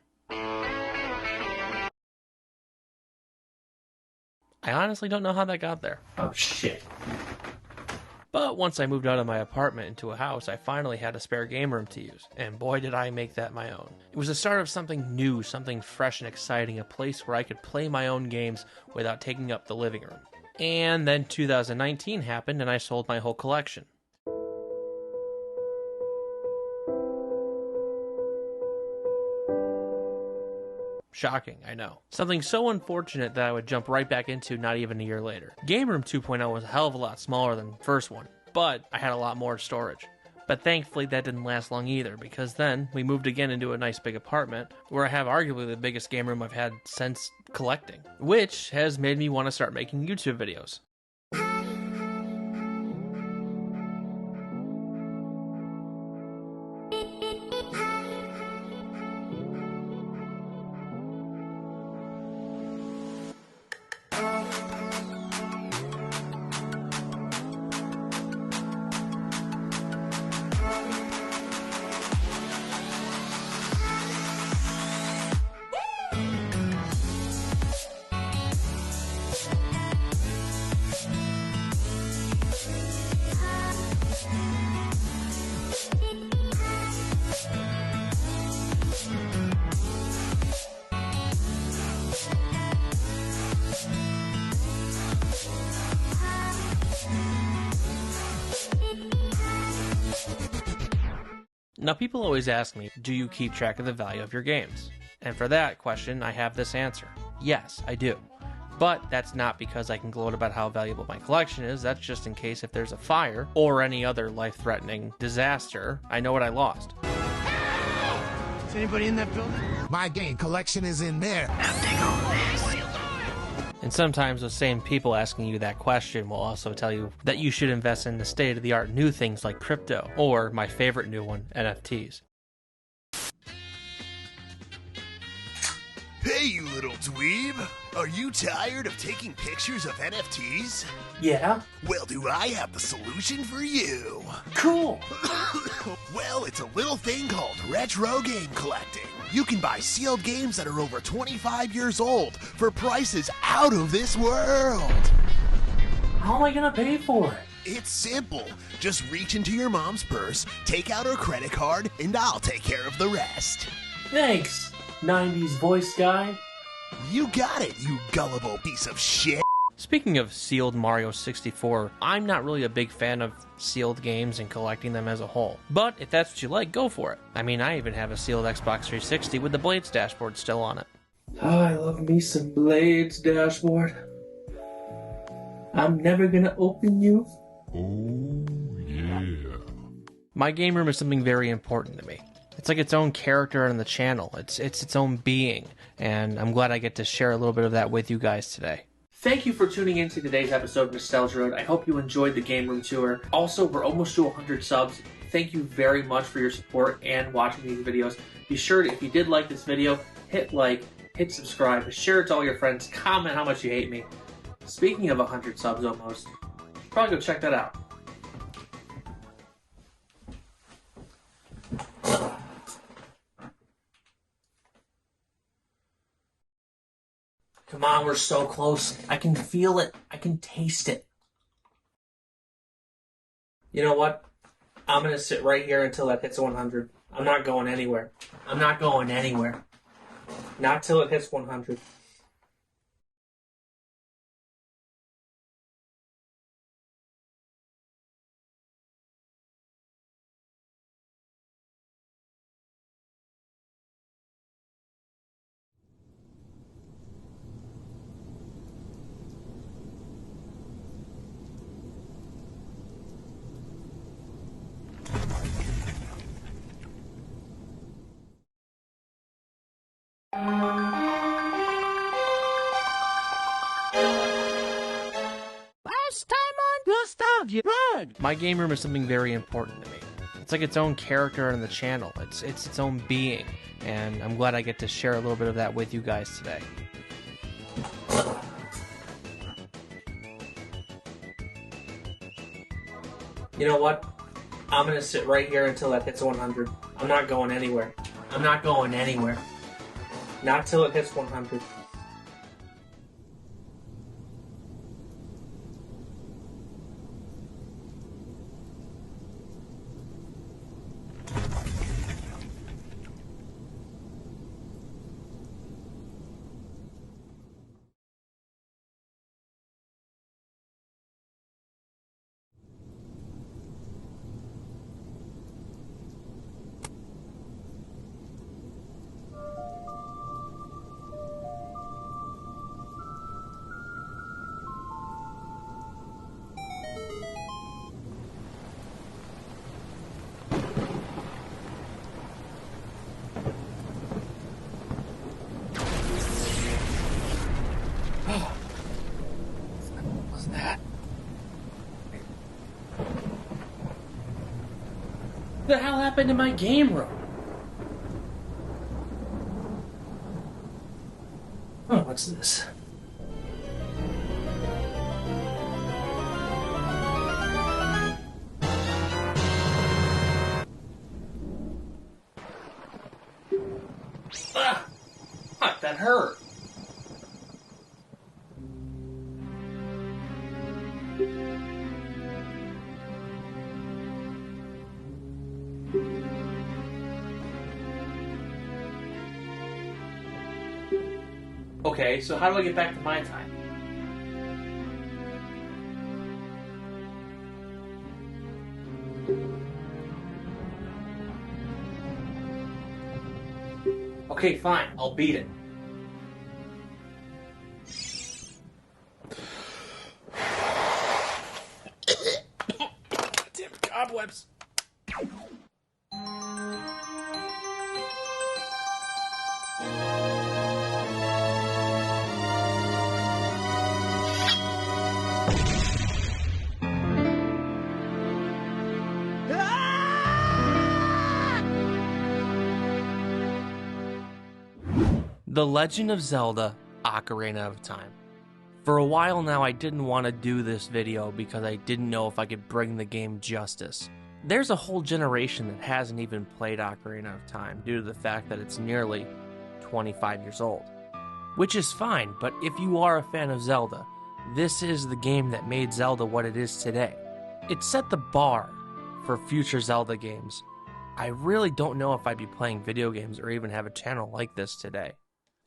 I honestly don't know how that got there. Oh shit. But once I moved out of my apartment into a house, I finally had a spare game room to use, and boy did I make that my own. It was the start of something new, something fresh and exciting, a place where I could play my own games without taking up the living room. And then 2019 happened and I sold my whole collection. Shocking, I know. Something so unfortunate that I would jump right back into not even a year later. Game Room 2.0 was a hell of a lot smaller than the first one. but I had a lot more storage. But thankfully that didn't last long either, because then we moved again into a nice big apartment where I have arguably the biggest game room I've had since collecting, which has made me want to start making YouTube videos. Now, people always ask me, do you keep track of the value of your games? And for that question, I have this answer. Yes, I do. But that's not because I can gloat about how valuable my collection is. That's just in case if there's a fire or any other life-threatening disaster, I know what I lost. Is anybody in that building? My game collection is in there. Now take all this. And sometimes those same people asking you that question will also tell you that you should invest in the state-of-the-art new things like crypto, or my favorite new one, NFTs. Hey, you little dweeb! Are you tired of taking pictures of NFTs? Yeah? Well, do I have the solution for you? Cool! Well, it's a little thing called retro game collecting. You can buy sealed games that are over 25 years old for prices out of this world. How am I gonna pay for it? It's simple. Just reach into your mom's purse, take out her credit card, and I'll take care of the rest. Thanks, 90s voice guy. You got it, you gullible piece of shit. Speaking of sealed Mario 64, I'm not really a big fan of sealed games and collecting them as a whole. But if that's what you like, go for it. I mean, I even have a sealed Xbox 360 with the Blades dashboard still on it. Oh, I love me some Blades dashboard. I'm never gonna open you. Oh, yeah. My game room is something very important to me. It's like its own character on the channel. It's its own being, and I'm glad I get to share a little bit of that with you guys today. Thank you for tuning in to today's episode of Nostalgia Road. I hope you enjoyed the game room tour. Also, we're almost to 100 subs. Thank you very much for your support and watching these videos. Be sure to, if you did like this video, hit like, hit subscribe, share it to all your friends, comment how much you hate me. Speaking of 100 subs almost, you should probably go check that out. Come on, we're so close. I can feel it. I can taste it. You know what? I'm going to sit right here until that hits 100. I'm not going anywhere. I'm not going anywhere. Not till it hits 100. Last time on Nostalgia Road. My game room is something very important to me. It's like its own character on the channel. It's its own being, and I'm glad I get to share a little bit of that with you guys today. You know what? I'm going to sit right here until that hits 100. I'm not going anywhere. I'm not going anywhere. Not till it hits 100. the hell happened to my game room? Oh, what's this? Ah! Fuck, that hurt. Okay, so how do I get back to my time? Okay, fine, I'll beat it. Damn cobwebs. The Legend of Zelda: Ocarina of Time. For a while now, I didn't want to do this video because I didn't know if I could bring the game justice. There's a whole generation that hasn't even played Ocarina of Time due to the fact that it's nearly 25 years old. Which is fine, but if you are a fan of Zelda, this is the game that made Zelda what it is today. It set the bar for future Zelda games. I really don't know if I'd be playing video games or even have a channel like this today.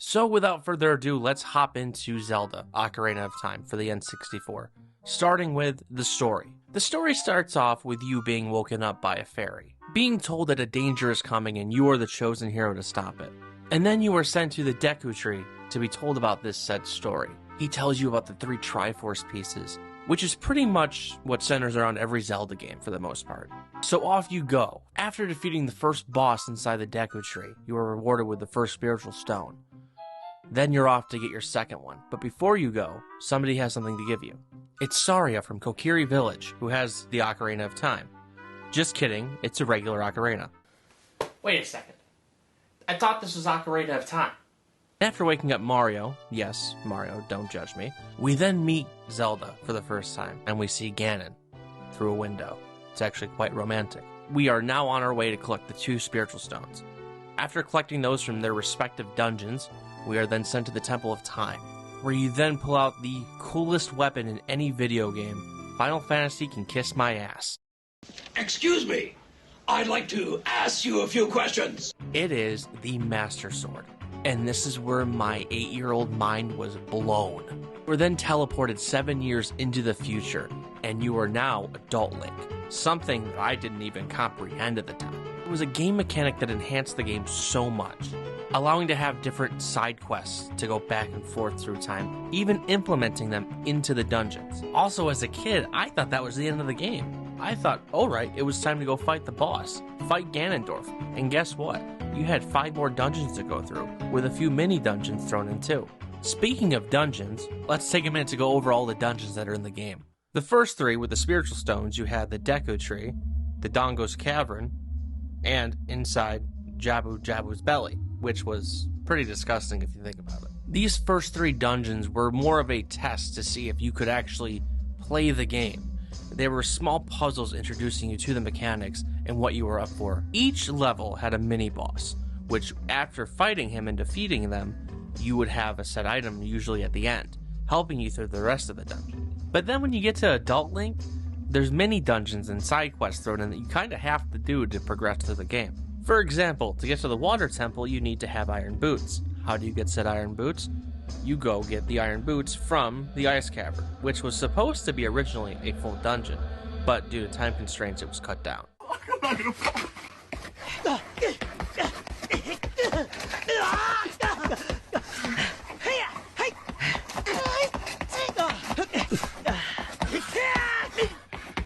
So without further ado, let's hop into Zelda: Ocarina of Time for the N64, starting with the story. The story starts off with you being woken up by a fairy, being told that a danger is coming and you are the chosen hero to stop it. And then you are sent to the Deku Tree to be told about this said story. He tells you about the 3 Triforce pieces, which is pretty much what centers around every Zelda game for the most part. So off you go. After defeating the first boss inside the Deku Tree, you are rewarded with the first spiritual stone. Then you're off to get your second one, but before you go, somebody has something to give you. It's Saria from Kokiri Village, who has the Ocarina of Time. Just kidding, it's a regular ocarina. Wait a second. I thought this was Ocarina of Time. After waking up Mario, yes, Mario, don't judge me, we then meet Zelda for the first time, and we see Ganon through a window. It's actually quite romantic. We are now on our way to collect the 2 spiritual stones. After collecting those from their respective dungeons, we are then sent to the Temple of Time, where you then pull out the coolest weapon in any video game. Final Fantasy can kiss my ass. Excuse me, I'd like to ask you a few questions. It is the Master Sword, and this is where my 8-year-old mind was blown. We're then teleported 7 years into the future, and you are now Adult Link, something that I didn't even comprehend at the time. It was a game mechanic that enhanced the game so much, allowing to have different side quests to go back and forth through time, even implementing them into the dungeons. Also, as a kid, I thought that was the end of the game. I thought, alright, it was time to go fight the boss, fight Ganondorf, and guess what? You had 5 more dungeons to go through, with a few mini dungeons thrown in too. Speaking of dungeons, let's take a minute to go over all the dungeons that are in the game. The first 3 with the spiritual stones, you had the Deku Tree, the Dongo's Cavern, and inside Jabu Jabu's belly, which was pretty disgusting if you think about it. These first 3 dungeons were more of a test to see if you could actually play the game. They were small puzzles introducing you to the mechanics and what you were up for. Each level had a mini-boss, which after fighting him and defeating them, you would have a set item usually at the end, helping you through the rest of the dungeon. But then when you get to Adult Link, there's mini dungeons and side quests thrown in that you kind of have to do to progress through the game. For example, to get to the Water Temple, you need to have iron boots. How do you get said iron boots? You go get the iron boots from the Ice Cavern, which was supposed to be originally a full dungeon, but due to time constraints, it was cut down. I'm not gonna fall.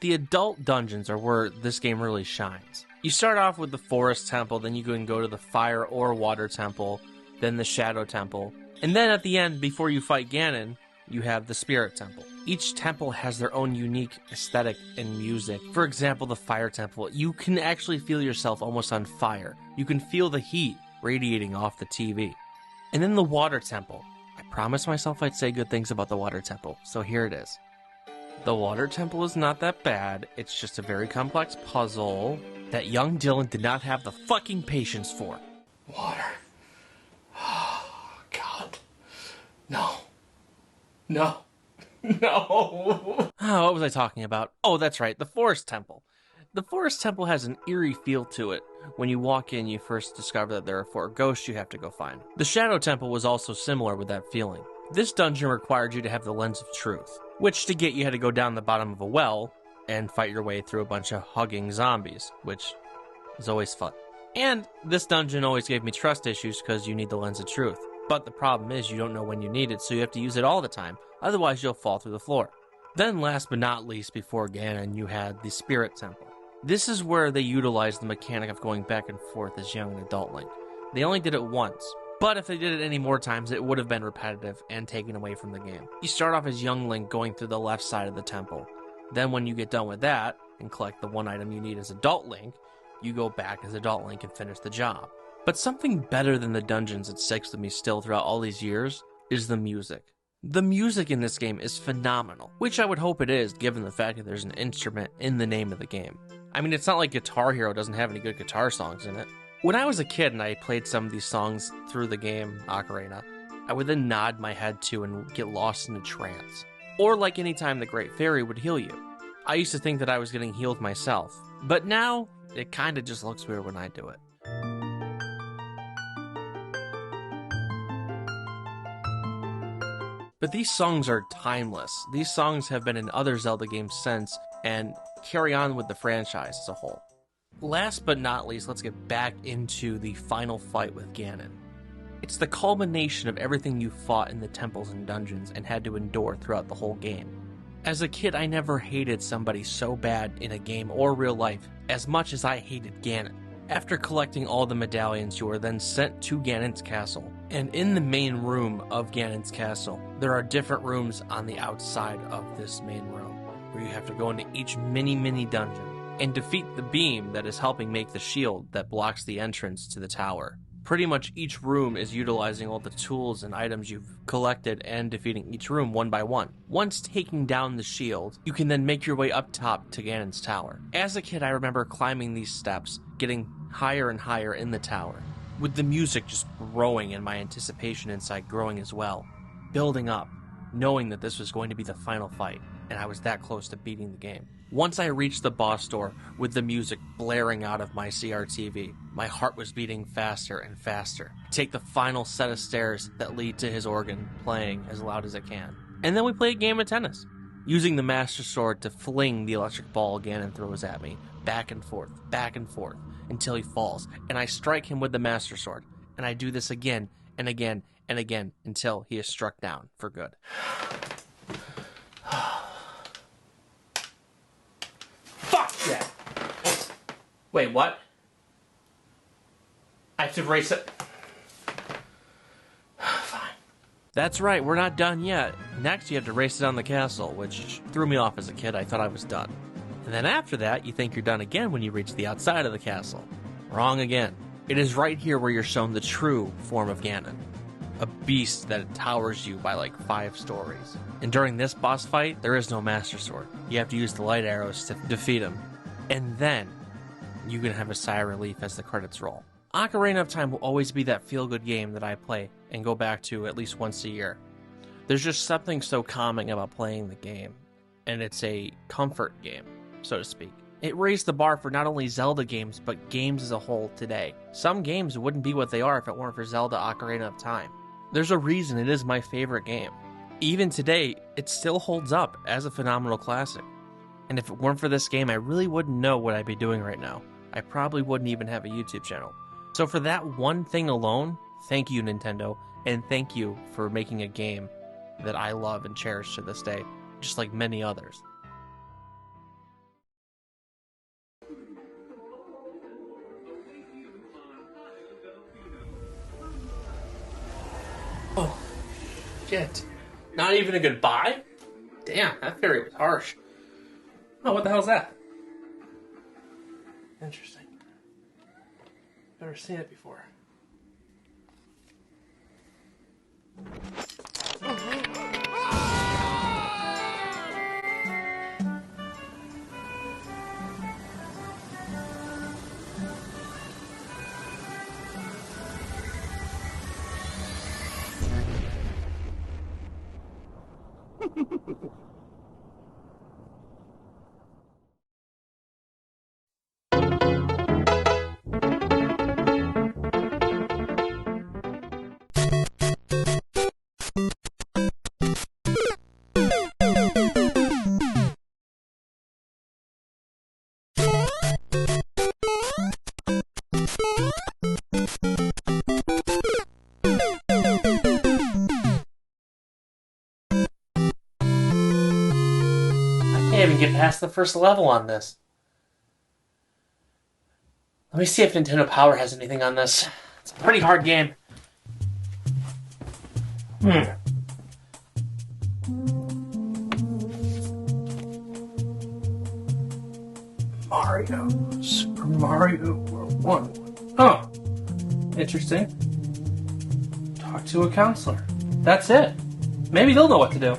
The adult dungeons are where this game really shines. You start off with the Forest Temple, then you can go to the Fire or Water Temple, then the Shadow Temple, and then at the end, before you fight Ganon, you have the Spirit Temple. Each temple has their own unique aesthetic and music. For example, the Fire Temple, you can actually feel yourself almost on fire. You can feel the heat radiating off the TV. And then the Water Temple. I promised myself I'd say good things about the Water Temple, so here it is. The Water Temple is not that bad, it's just a very complex puzzle that young Dylan did not have the fucking patience for. Water. Oh, God. No. No. No. Oh, what was I talking about? Oh, that's right, the Forest Temple. The Forest Temple has an eerie feel to it. When you walk in, you first discover that there are 4 ghosts you have to go find. The Shadow Temple was also similar with that feeling. This dungeon required you to have the Lens of Truth, which to get you had to go down the bottom of a well and fight your way through a bunch of hugging zombies, which is always fun. And this dungeon always gave me trust issues because you need the Lens of Truth. But the problem is you don't know when you need it, so you have to use it all the time, otherwise you'll fall through the floor. Then last but not least, before Ganon, you had the Spirit Temple. This is where they utilized the mechanic of going back and forth as young and adult Link. They only did it once, but if they did it any more times, it would have been repetitive and taken away from the game. You start off as young Link going through the left side of the temple. Then when you get done with that, and collect the one item you need as adult Link, you go back as adult Link and finish the job. But something better than the dungeons that sticks with me still throughout all these years is the music. The music in this game is phenomenal, which I would hope it is given the fact that there's an instrument in the name of the game. I mean, it's not like Guitar Hero doesn't have any good guitar songs in it. When I was a kid and I played some of these songs through the game, Ocarina, I would then nod my head to and get lost in a trance. Or like any time the Great Fairy would heal you. I used to think that I was getting healed myself, but now it kinda just looks weird when I do it. But these songs are timeless. These songs have been in other Zelda games since, and carry on with the franchise as a whole. Last but not least, let's get back into the final fight with Ganon. It's the culmination of everything you fought in the temples and dungeons and had to endure throughout the whole game. As a kid, I never hated somebody so bad in a game or real life as much as I hated Ganon. After collecting all the medallions, you are then sent to Ganon's castle. And in the main room of Ganon's castle, there are different rooms on the outside of this main room, where you have to go into each mini dungeon and defeat the beam that is helping make the shield that blocks the entrance to the tower. Pretty much each room is utilizing all the tools and items you've collected and defeating each room one by one. Once taking down the shield, you can then make your way up top to Ganon's tower. As a kid, I remember climbing these steps, getting higher and higher in the tower, with the music just growing and my anticipation inside growing as well, building up, knowing that this was going to be the final fight, and I was that close to beating the game. Once I reached the boss door with the music blaring out of my CRTV, my heart was beating faster and faster. Take the final set of stairs that lead to his organ playing as loud as it can. And then we play a game of tennis, using the Master Sword to fling the electric ball Ganon throws at me, back and forth, until he falls, and I strike him with the Master Sword, and I do this again and again and again until he is struck down for good. Fuck that! Wait, what? I have to erase it. Fine. That's right, we're not done yet. Next, you have to race it on the castle, which threw me off as a kid. I thought I was done. And then after that, you think you're done again when you reach the outside of the castle. Wrong again. It is right here where you're shown the true form of Ganon. A beast that towers you by like 5 stories. And during this boss fight, there is no Master Sword. You have to use the light arrows to defeat him. And then, you can have a sigh of relief as the credits roll. Ocarina of Time will always be that feel-good game that I play and go back to at least once a year. There's just something so calming about playing the game. And it's a comfort game, so to speak. It raised the bar for not only Zelda games, but games as a whole today. Some games wouldn't be what they are if it weren't for Zelda Ocarina of Time. There's a reason it is my favorite game. Even today, it still holds up as a phenomenal classic. And if it weren't for this game, I really wouldn't know what I'd be doing right now. I probably wouldn't even have a YouTube channel. So for that one thing alone, thank you, Nintendo, and thank you for making a game that I love and cherish to this day, just like many others. Oh, shit. Not even a goodbye? Damn, that fairy was harsh. Oh, what the hell's that? Interesting. Never seen it before. I can't even get past the first level on this. Let me see if Nintendo Power has anything on this. It's a pretty hard game. Mario. Super Mario World 1. Oh. Interesting. Talk to a counselor. That's it. Maybe they'll know what to do.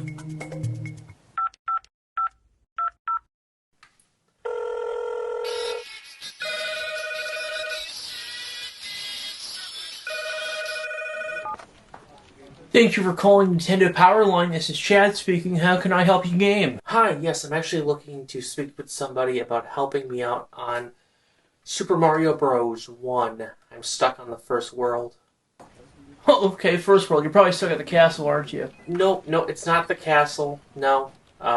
Thank you for calling Nintendo Power Line. This is Chad speaking. How can I help you game? Hi, yes, I'm actually looking to speak with somebody about helping me out on Super Mario Bros. 1. I'm stuck on the first world. Oh, okay, first world. You're probably stuck at the castle, aren't you? No, it's not the castle. No,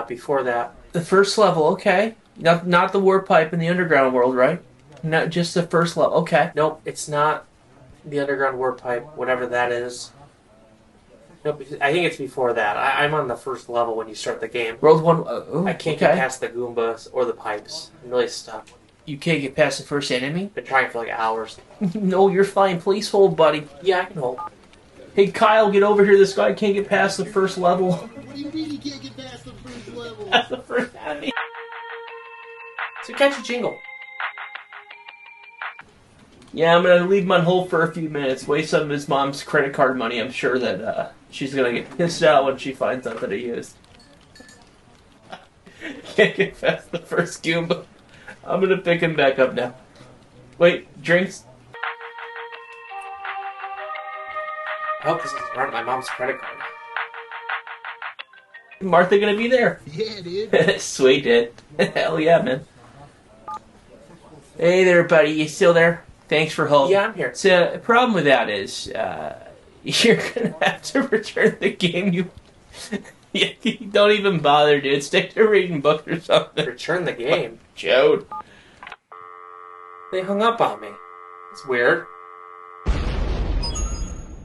before that. The first level, okay. Not the warp pipe in the underground world, right? Not just the first level, okay. Nope, it's not the underground warp pipe, whatever that is. Nope, I think it's before that. I'm on the first level when you start the game. World 1, I can't get past the Goombas or the pipes. I'm really stuck. You can't get past the first enemy? Been trying for like hours. No, you're fine. Please hold, buddy. Yeah, I can hold. Hey, Kyle, get over here. This guy can't get past the first level. What do you mean you can't get past the first level? That's the first enemy. So catch a jingle. Yeah, I'm gonna leave him on hold for a few minutes. Waste some of his mom's credit card money. I'm sure that she's gonna get pissed out when she finds out that he used. Can't get past the first Goomba. I'm gonna pick him back up now. Wait, drinks? I hope this isn't running my mom's credit card. Martha gonna be there? Yeah, dude. Sweet, dude. Hell yeah, man. Hey there, buddy. You still there? Thanks for holding. Yeah, I'm here. So, the problem with that is, you're gonna have to return the game. You don't even bother, dude. Stick to reading books or something. Return the game? Jode. They hung up on me. It's weird.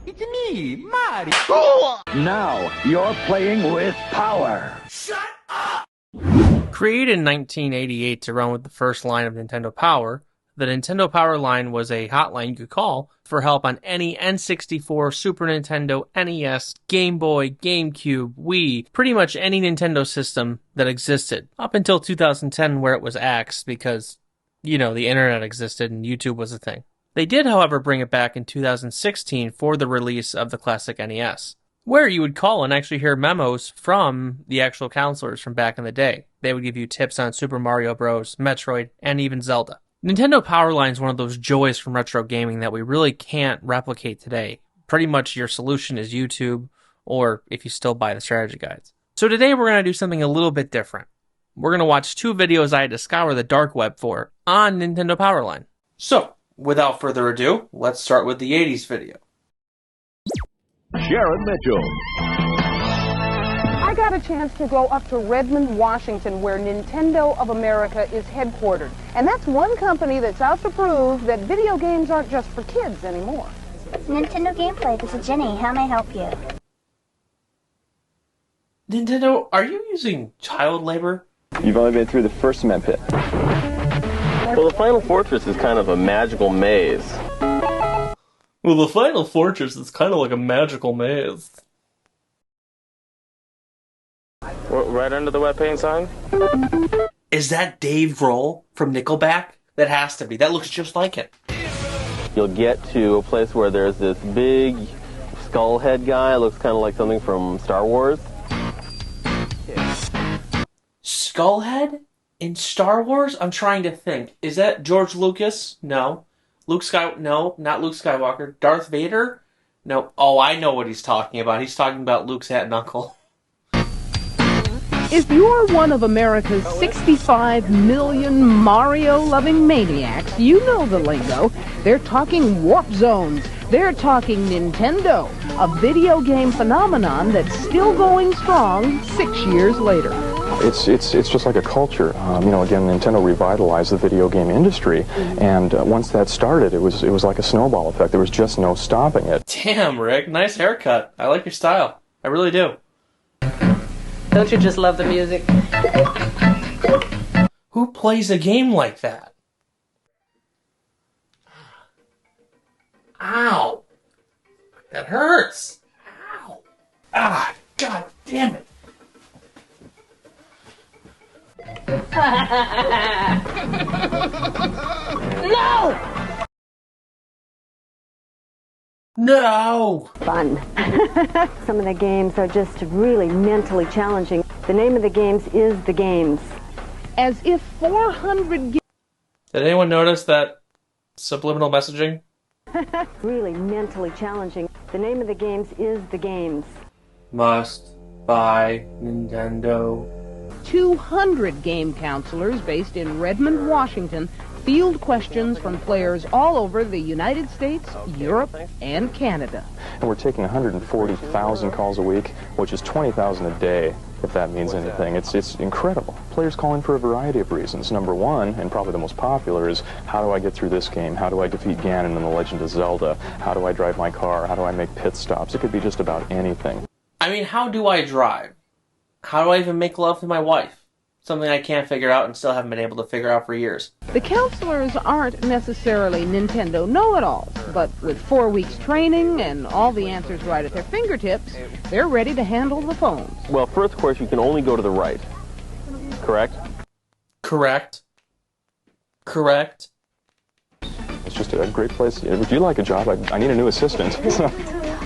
It's me, Mario. Now you're playing with power. Shut up! Created in 1988 to run with the first line of Nintendo Power, the Nintendo Power line was a hotline you could call for help on any N64, Super Nintendo, NES, Game Boy, GameCube, Wii, pretty much any Nintendo system that existed, up until 2010 where it was axed because, you know, the internet existed and YouTube was a thing. They did, however, bring it back in 2016 for the release of the classic NES, where you would call and actually hear memos from the actual counselors from back in the day. They would give you tips on Super Mario Bros., Metroid, and even Zelda. Nintendo Power Line is one of those joys from retro gaming that we really can't replicate today. Pretty much your solution is YouTube, or if you still buy the strategy guides. So today we're going to do something a little bit different. We're going to watch 2 videos I had to scour the dark web for on Nintendo Power Line. So, without further ado, let's start with the 80s video. Sharon Mitchell. I got a chance to go up to Redmond, Washington, where Nintendo of America is headquartered. And that's one company that's out to prove that video games aren't just for kids anymore. Nintendo Gameplay, this is Jenny. How may I help you? Nintendo, are you using child labor? You've only been through the first cement pit. Well, the Final Fortress is kind of a magical maze. Well, the Final Fortress is kind of like a magical maze. right under the wet paint sign. Is that Dave Grohl from Nickelback? That has to be. That looks just like it. You'll get to a place where there's this big skull head guy. It looks kind of like something from Star Wars. Skullhead in Star Wars? I'm trying to think. Is that George Lucas? No. No, not Luke Skywalker. Darth Vader? No. Oh, I know what he's talking about. He's talking about Luke's hat and uncle. If you're one of America's 65 million Mario-loving maniacs, you know the lingo. They're talking warp zones. They're talking Nintendo, a video game phenomenon that's still going strong 6 years later. It's just like a culture. You know, again, Nintendo revitalized the video game industry, and once that started, it was like a snowball effect. There was just no stopping it. Damn, Rick, nice haircut. I like your style. I really do. Don't you just love the music? Who plays a game like that? Ow! That hurts! Ow! Ah, god damn it! No! No! Fun. Some of the games are just really mentally challenging. The name of the games is The Games. As if 400 Did anyone notice that subliminal messaging? Really mentally challenging. The name of the games is The Games. Must buy Nintendo. 200 game counselors based in Redmond, Washington, field questions from players all over the United States, Europe, and Canada. And we're taking 140,000 calls a week, which is 20,000 a day, if that means anything. It's incredible. Players calling for a variety of reasons. Number one, and probably the most popular, is how do I get through this game? How do I defeat Ganon in The Legend of Zelda? How do I drive my car? How do I make pit stops? It could be just about anything. I mean, how do I drive? How do I even make love to my wife? Something I can't figure out and still haven't been able to figure out for years. The counselors aren't necessarily Nintendo know-it-alls, but with 4 weeks training and all the answers right at their fingertips, they're ready to handle the phones. Well, first, of course, you can only go to the right. Correct? Correct. Correct. It's just a great place. If you like a job, I need a new assistant.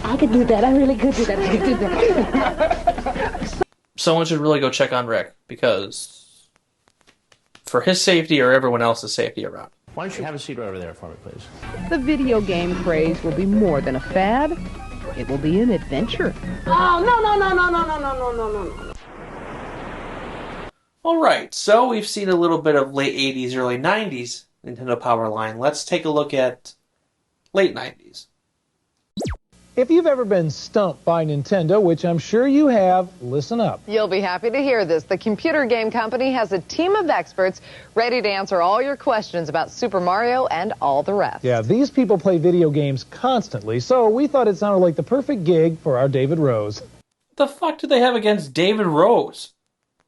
I could do that. I really could do that. I could do that. Someone should really go check on Rick, because for his safety or everyone else's safety around. Why don't you have a seat right over there for me, please? The video game craze will be more than a fad. It will be an adventure. Oh, no. Alright, so we've seen a little bit of late 80s, early 90s Nintendo Power line. Let's take a look at late 90s. If you've ever been stumped by Nintendo, which I'm sure you have, listen up. You'll be happy to hear this. The computer game company has a team of experts ready to answer all your questions about Super Mario and all the rest. Yeah, these people play video games constantly, so we thought it sounded like the perfect gig for our David Rose. What the fuck do they have against David Rose?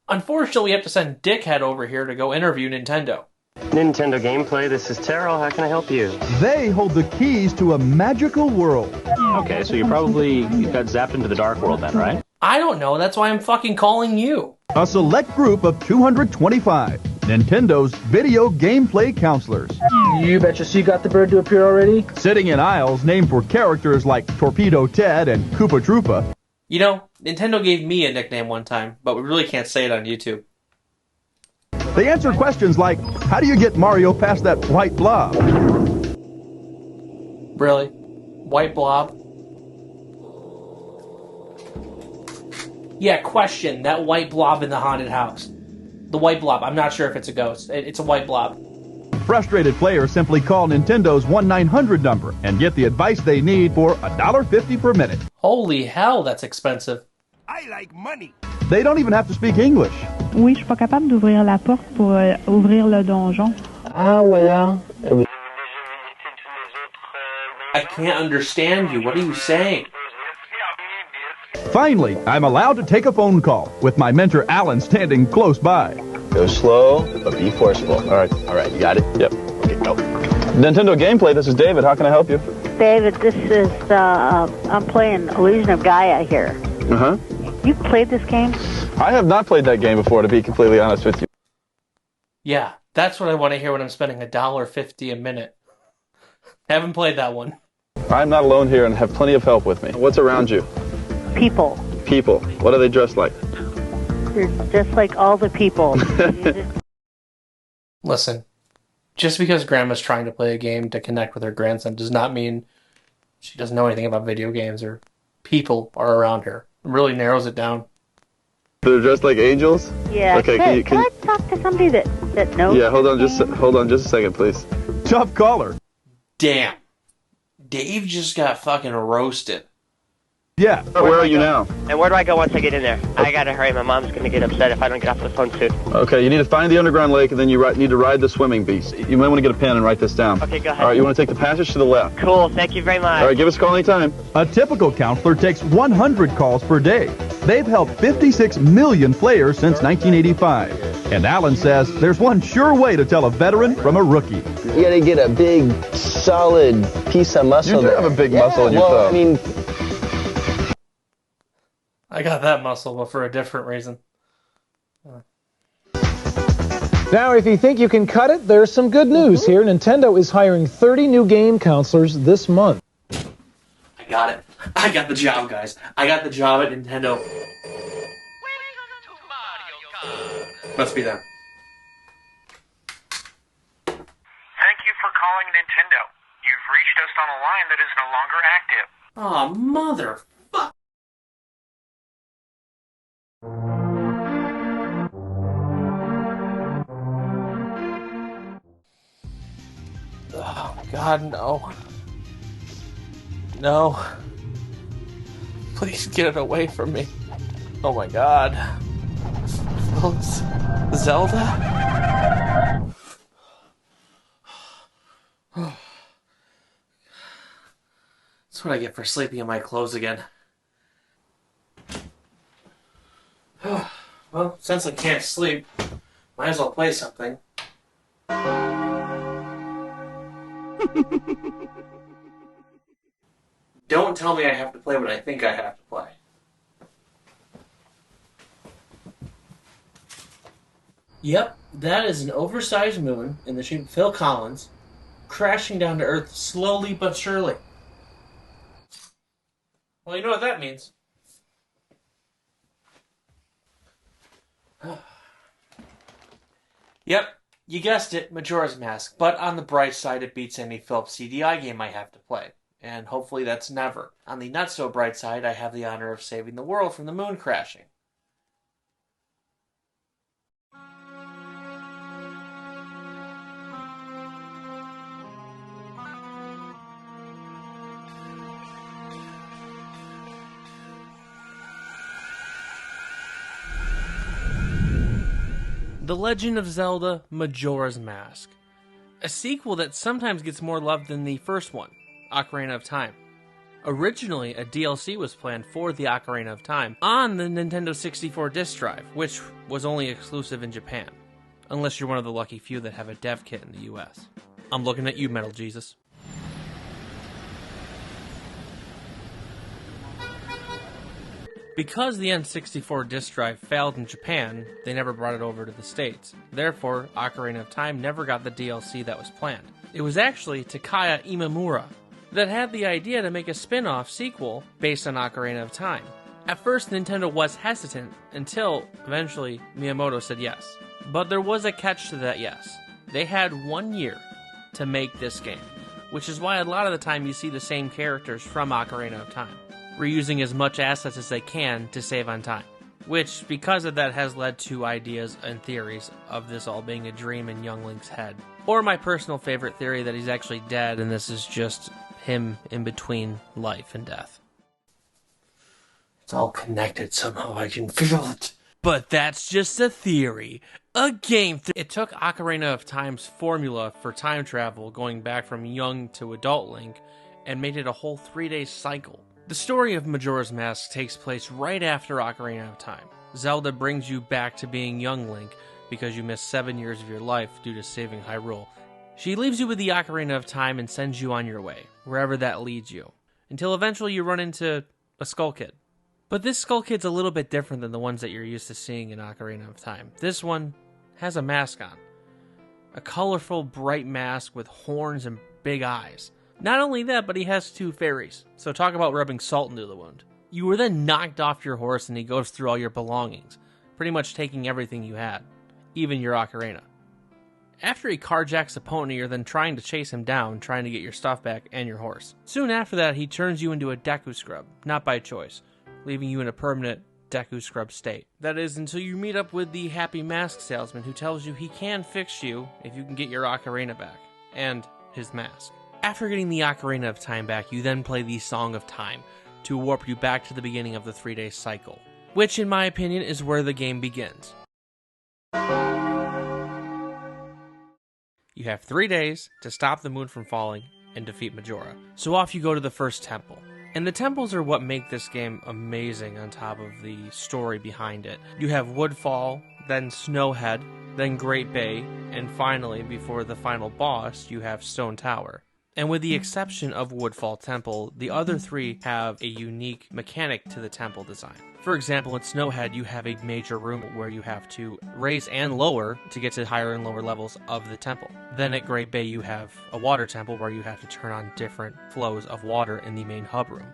Unfortunately, we have to send Dickhead over here to go interview Nintendo. Nintendo Gameplay, this is Terrell. How can I help you? They hold the keys to a magical world. Okay, so you got zapped into the dark world then, right? I don't know, that's why I'm fucking calling you. A select group of 225 Nintendo's video gameplay counselors. You betcha she got the bird to appear already? Sitting in aisles named for characters like Torpedo Ted and Koopa Troopa. You know, Nintendo gave me a nickname one time, but we really can't say it on YouTube. They answer questions like, how do you get Mario past that white blob? Really? White blob? Yeah, question. That white blob in the haunted house. The white blob. I'm not sure if it's a ghost. It's a white blob. Frustrated players simply call Nintendo's 1-900 number and get the advice they need for $1.50 per minute. Holy hell, that's expensive. I like money. They don't even have to speak English. Oui, je suis pas capable d'ouvrir la porte pour ouvrir le donjon. Ah, voilà. I can't understand you. What are you saying? Finally, I'm allowed to take a phone call with my mentor Alan standing close by. Go slow, but be forceful. All right, you got it? Yep. Okay, go. Nintendo Gameplay, this is David. How can I help you? David, this is, I'm playing Illusion of Gaia here. Uh-huh. You played this game? I have not played that game before, to be completely honest with you. Yeah, that's what I want to hear when I'm spending $1.50 a minute. Haven't played that one. I'm not alone here and have plenty of help with me. What's around you? People. People. What are they dressed like? They're just like all the people. Listen, just because Grandma's trying to play a game to connect with her grandson does not mean she doesn't know anything about video games or people are around her. It really narrows it down. They're dressed like angels? Yeah. Okay, can I talk to somebody that knows? Yeah, hold on just a second, please. Tough caller. Damn. Dave just got fucking roasted. Yeah. Where are you now? And where do I go once I get in there? I gotta hurry. My mom's gonna get upset if I don't get off the phone soon. Okay, you need to find the underground lake, and then you need to ride the swimming beast. You might want to get a pen and write this down. Okay, go ahead. All right, you want to take the passage to the left. Cool, thank you very much. All right, give us a call anytime. A typical counselor takes 100 calls per day. They've helped 56 million players since 1985. And Alan says there's one sure way to tell a veteran from a rookie. You gotta get a big, solid piece of muscle. You do have a big muscle in your thumb. I mean, I got that muscle, but for a different reason. Now, if you think you can cut it, there's some good news here. Nintendo is hiring 30 new game counselors this month. I got it. I got the job, guys. I got the job at Nintendo. Must be them. Thank you for calling Nintendo. You've reached us on a line that is no longer active. Oh, mother. Oh, God, no. No. Please get it away from me. Oh, my God. Oh, Zelda? That's what I get for sleeping in my clothes again. Well, since I can't sleep, might as well play something. Don't tell me I have to play what I think I have to play. Yep, that is an oversized moon in the shape of Phil Collins, crashing down to Earth slowly but surely. Well, you know what that means. Yep, you guessed it, Majora's Mask. But on the bright side, it beats any Philips CDI game I have to play. And hopefully that's never. On the not-so-bright side, I have the honor of saving the world from the moon crashing. The Legend of Zelda: Majora's Mask. A sequel that sometimes gets more love than the first one, Ocarina of Time. Originally, a DLC was planned for the Ocarina of Time on the Nintendo 64 disk drive, which was only exclusive in Japan. Unless you're one of the lucky few that have a dev kit in the US. I'm looking at you, Metal Jesus. Because the N64 disk drive failed in Japan, they never brought it over to the States. Therefore, Ocarina of Time never got the DLC that was planned. It was actually Takaya Imamura that had the idea to make a spin-off sequel based on Ocarina of Time. At first, Nintendo was hesitant until, eventually, Miyamoto said yes. But there was a catch to that yes. They had 1 year to make this game, which is why a lot of the time you see the same characters from Ocarina of Time, reusing as much assets as they can to save on time. Which, because of that, has led to ideas and theories of this all being a dream in young Link's head. Or my personal favorite theory that he's actually dead and this is just him in between life and death. It's all connected somehow, I can feel it. But that's just a theory. A game It took Ocarina of Time's formula for time travel, going back from young to adult Link, and made it a whole 3-day cycle. The story of Majora's Mask takes place right after Ocarina of Time. Zelda brings you back to being young Link because you missed 7 years of your life due to saving Hyrule. She leaves you with the Ocarina of Time and sends you on your way, wherever that leads you, until eventually you run into a Skull Kid, But this Skull Kid's a little bit different than the ones that you're used to seeing in Ocarina of Time. This one has a mask on. A colorful, bright mask with horns and big eyes. Not only that, but he has 2 fairies. So talk about rubbing salt into the wound. You were then knocked off your horse and he goes through all your belongings, pretty much taking everything you had, even your ocarina. After he carjacks a pony, you're then trying to chase him down, trying to get your stuff back and your horse. Soon after that, he turns you into a Deku Scrub, not by choice, leaving you in a permanent Deku Scrub state. That is until you meet up with the happy mask salesman who tells you he can fix you if you can get your ocarina back, and his mask. After getting the Ocarina of Time back, you then play the Song of Time to warp you back to the beginning of the 3-day cycle, which in my opinion is where the game begins. You have 3 days to stop the moon from falling and defeat Majora. So off you go to the first temple. And the temples are what make this game amazing on top of the story behind it. You have Woodfall, then Snowhead, then Great Bay, and finally, before the final boss, you have Stone Tower. And with the exception of Woodfall Temple, the other 3 have a unique mechanic to the temple design. For example, in Snowhead, you have a major room where you have to raise and lower to get to higher and lower levels of the temple. Then at Great Bay, you have a water temple where you have to turn on different flows of water in the main hub room.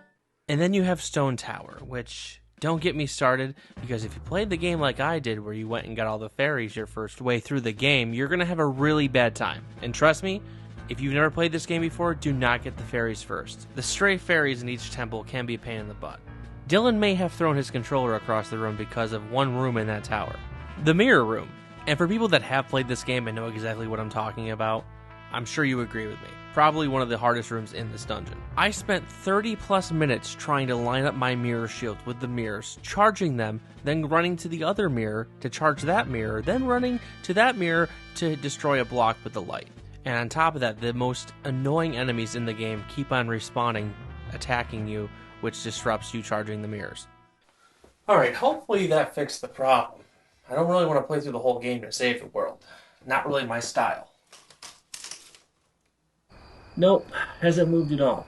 And then you have Stone Tower, which, don't get me started, because if you played the game like I did, where you went and got all the fairies your first way through the game, you're going to have a really bad time. And trust me, if you've never played this game before, do not get the fairies first. The stray fairies in each temple can be a pain in the butt. Dylan may have thrown his controller across the room because of one room in that tower. The Mirror Room. And for people that have played this game and know exactly what I'm talking about, I'm sure you agree with me. Probably one of the hardest rooms in this dungeon. I spent 30 plus minutes trying to line up my mirror shield with the mirrors, charging them, then running to the other mirror to charge that mirror, then running to that mirror to destroy a block with the light. And on top of that, the most annoying enemies in the game keep on respawning, attacking you, which disrupts you charging the mirrors. Alright, hopefully that fixed the problem. I don't really want to play through the whole game to save the world. Not really my style. Nope, hasn't moved at all.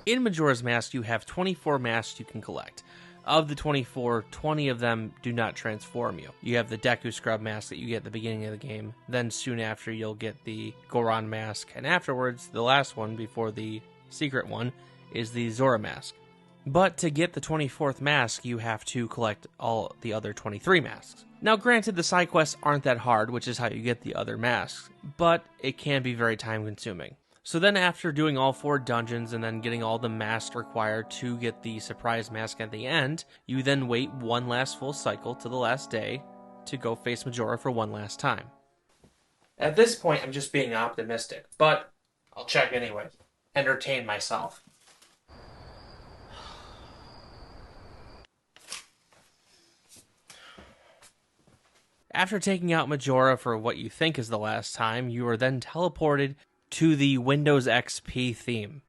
In Majora's Mask, you have 24 masks you can collect. Of the 24, 20 of them do not transform you. You have the Deku Scrub mask that you get at the beginning of the game. Then soon after, you'll get the Goron mask. And afterwards, the last one before the secret one is the Zora mask. But to get the 24th mask, you have to collect all the other 23 masks. Now granted, the side quests aren't that hard, which is how you get the other masks, but it can be very time consuming. So then after doing all 4 dungeons and then getting all the masks required to get the surprise mask at the end, you then wait one last full cycle to the last day to go face Majora for one last time. At this point, I'm just being optimistic, but I'll check anyway. Entertain myself. After taking out Majora for what you think is the last time, you are then teleported to the Windows XP theme.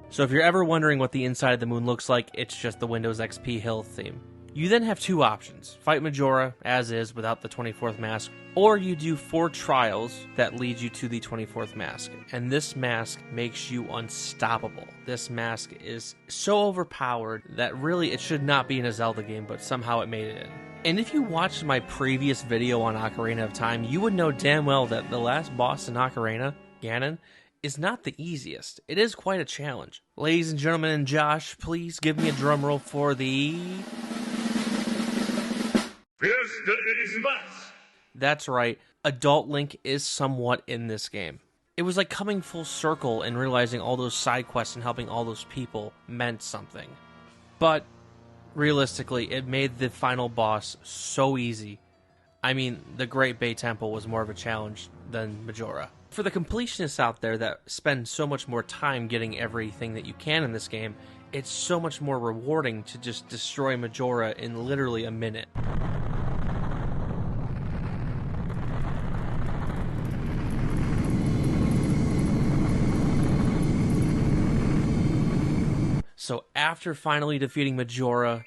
So if you're ever wondering what the inside of the moon looks like, it's just the Windows XP Hill theme. You then have 2 options. Fight Majora, as is, without the 24th mask, or you do 4 trials that lead you to the 24th mask. And this mask makes you unstoppable. This mask is so overpowered that really it should not be in a Zelda game, but somehow it made it in. And if you watched my previous video on Ocarina of Time, you would know damn well that the last boss in Ocarina, Ganon, is not the easiest. It is quite a challenge. Ladies and gentlemen, and Josh, please give me a drum roll for the... That's right, Adult Link is somewhat in this game. It was like coming full circle and realizing all those side quests and helping all those people meant something. But realistically, it made the final boss so easy. I mean, the Great Bay Temple was more of a challenge than Majora. For the completionists out there that spend so much more time getting everything that you can in this game, it's so much more rewarding to just destroy Majora in literally a minute. So after finally defeating Majora,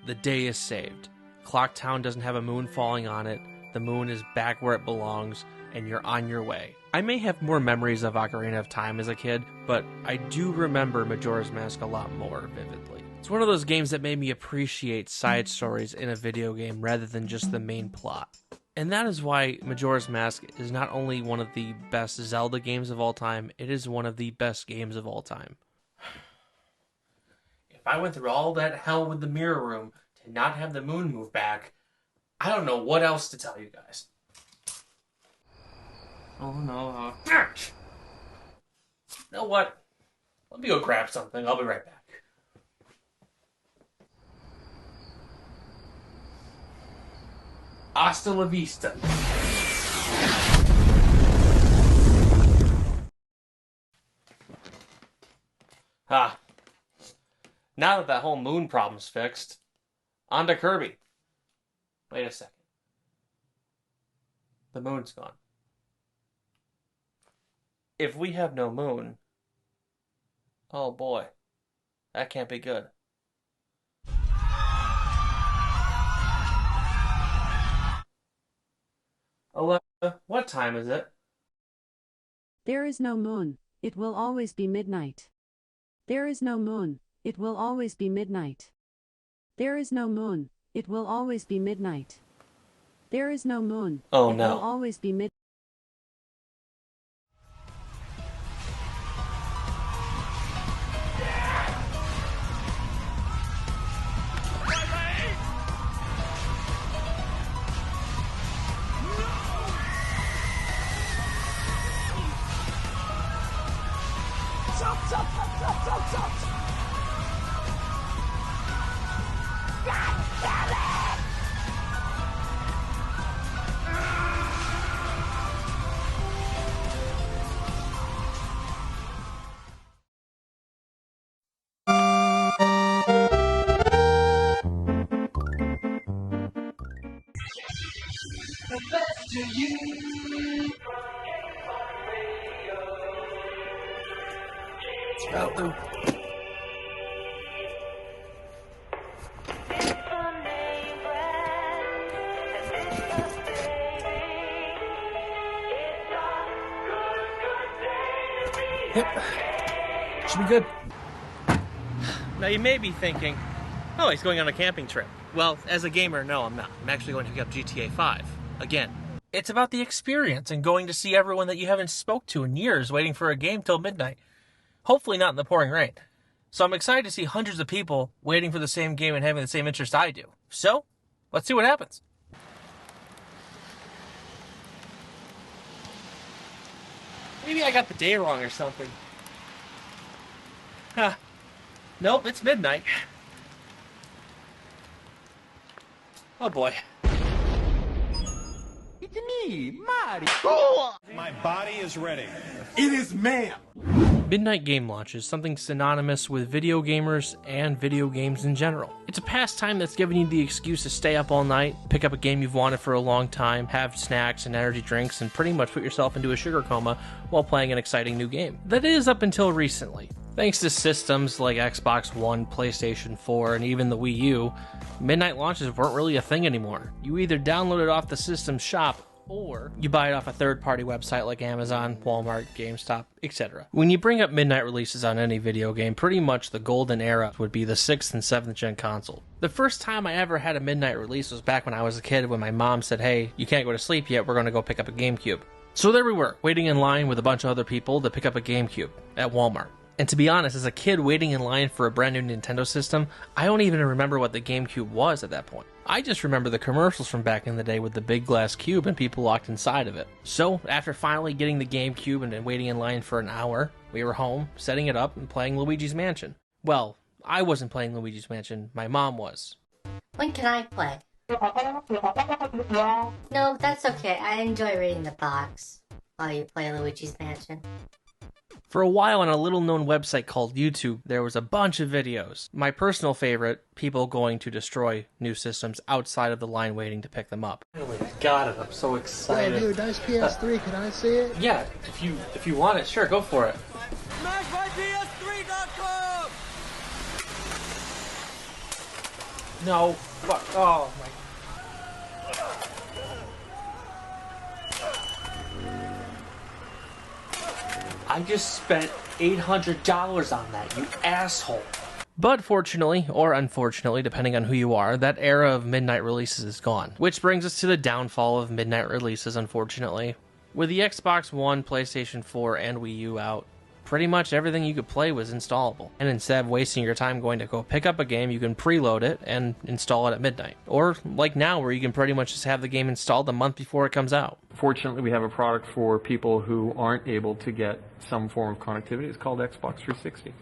the day is saved. Clock Town doesn't have a moon falling on it. the moon is back where it belongs, and you're on your way. I may have more memories of Ocarina of Time as a kid, but I do remember Majora's Mask a lot more vividly. It's one of those games that made me appreciate side stories in a video game rather than just the main plot. And that is why Majora's Mask is not only one of the best Zelda games of all time, it is one of the best games of all time. If I went through all that hell with the mirror room to not have the moon move back, I don't know what else to tell you guys. Oh no. You know what? Let me go grab something. I'll be right back. Hasta la vista. Now that that whole moon problem's fixed, on to Kirby. Wait a second. The moon's gone. If we have no moon, oh boy, that can't be good. Alexa, what time is it? There is no moon. It will always be midnight. There is no moon. It will always be midnight. There is no moon. It will always be midnight. There is no moon. Oh no. It will always be midnight. Yep. Should be good. Now you may be thinking, oh, he's going on a camping trip. Well, as a gamer, no, I'm not. I'm actually going to pick up GTA 5. Again. It's about the experience and going to see everyone that you haven't spoke to in years waiting for a game till midnight. Hopefully not in the pouring rain. So I'm excited to see hundreds of people waiting for the same game and having the same interest I do. So, let's see what happens. Maybe I got the day wrong or something. Huh. Nope, it's midnight. Oh boy. It's me, Mario. My body is ready. It is ma'am. Midnight game launch is something synonymous with video gamers and video games in general. It's a pastime that's given you the excuse to stay up all night, pick up a game you've wanted for a long time, have snacks and energy drinks, and pretty much put yourself into a sugar coma while playing an exciting new game. That is up until recently. Thanks to systems like Xbox One, PlayStation 4, and even the Wii U, midnight launches weren't really a thing anymore. You either download it off the system's shop, or you buy it off a third-party website like Amazon, Walmart, GameStop, etc. When you bring up midnight releases on any video game, pretty much the golden era would be the 6th and 7th gen console. The first time I ever had a midnight release was back when I was a kid, when my mom said, hey, you can't go to sleep yet, we're going to go pick up a GameCube. So there we were, waiting in line with a bunch of other people to pick up a GameCube at Walmart. And to be honest, as a kid waiting in line for a brand new Nintendo system, I don't even remember what the GameCube was at that point. I just remember the commercials from back in the day with the big glass cube and people locked inside of it. So, after finally getting the GameCube and waiting in line for an hour, we were home, setting it up, and playing Luigi's Mansion. Well, I wasn't playing Luigi's Mansion, my mom was. When can I play? No, that's okay. I enjoy reading the box while you play Luigi's Mansion. For a while on a little-known website called YouTube, there was a bunch of videos. My personal favorite, people going to destroy new systems outside of the line waiting to pick them up. Finally, I got it. I'm so excited. Yeah, dude, nice PS3. Can I see it? Yeah, if you want it, sure, go for it. SmashMyPS3.com! No. What? Oh, my... I just spent $800 on that, you asshole. But fortunately, or unfortunately, depending on who you are, that era of midnight releases is gone. Which brings us to the downfall of midnight releases, unfortunately. With the Xbox One, PlayStation 4, and Wii U out, pretty much everything you could play was installable. And instead of wasting your time going to go pick up a game, you can preload it and install it at midnight. Or like now, where you can pretty much just have the game installed a month before it comes out. Fortunately, we have a product for people who aren't able to get some form of connectivity. It's called Xbox 360.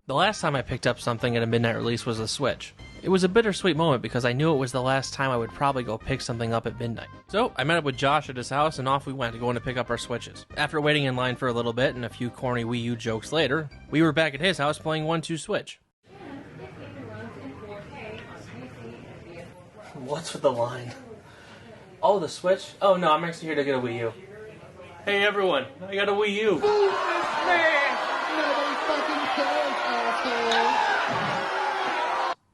The last time I picked up something at a midnight release was the Switch. It was a bittersweet moment because I knew it was the last time I would probably go pick something up at midnight. So I met up with Josh at his house and off we went to go in to pick up our Switches. After waiting in line for a little bit and a few corny Wii U jokes later, we were back at his house playing 1-2 Switch. What's with the line? Oh, the Switch? Oh no, I'm actually here to get a Wii U. Hey everyone, I got a Wii U. Nobody fucking cares, asshole.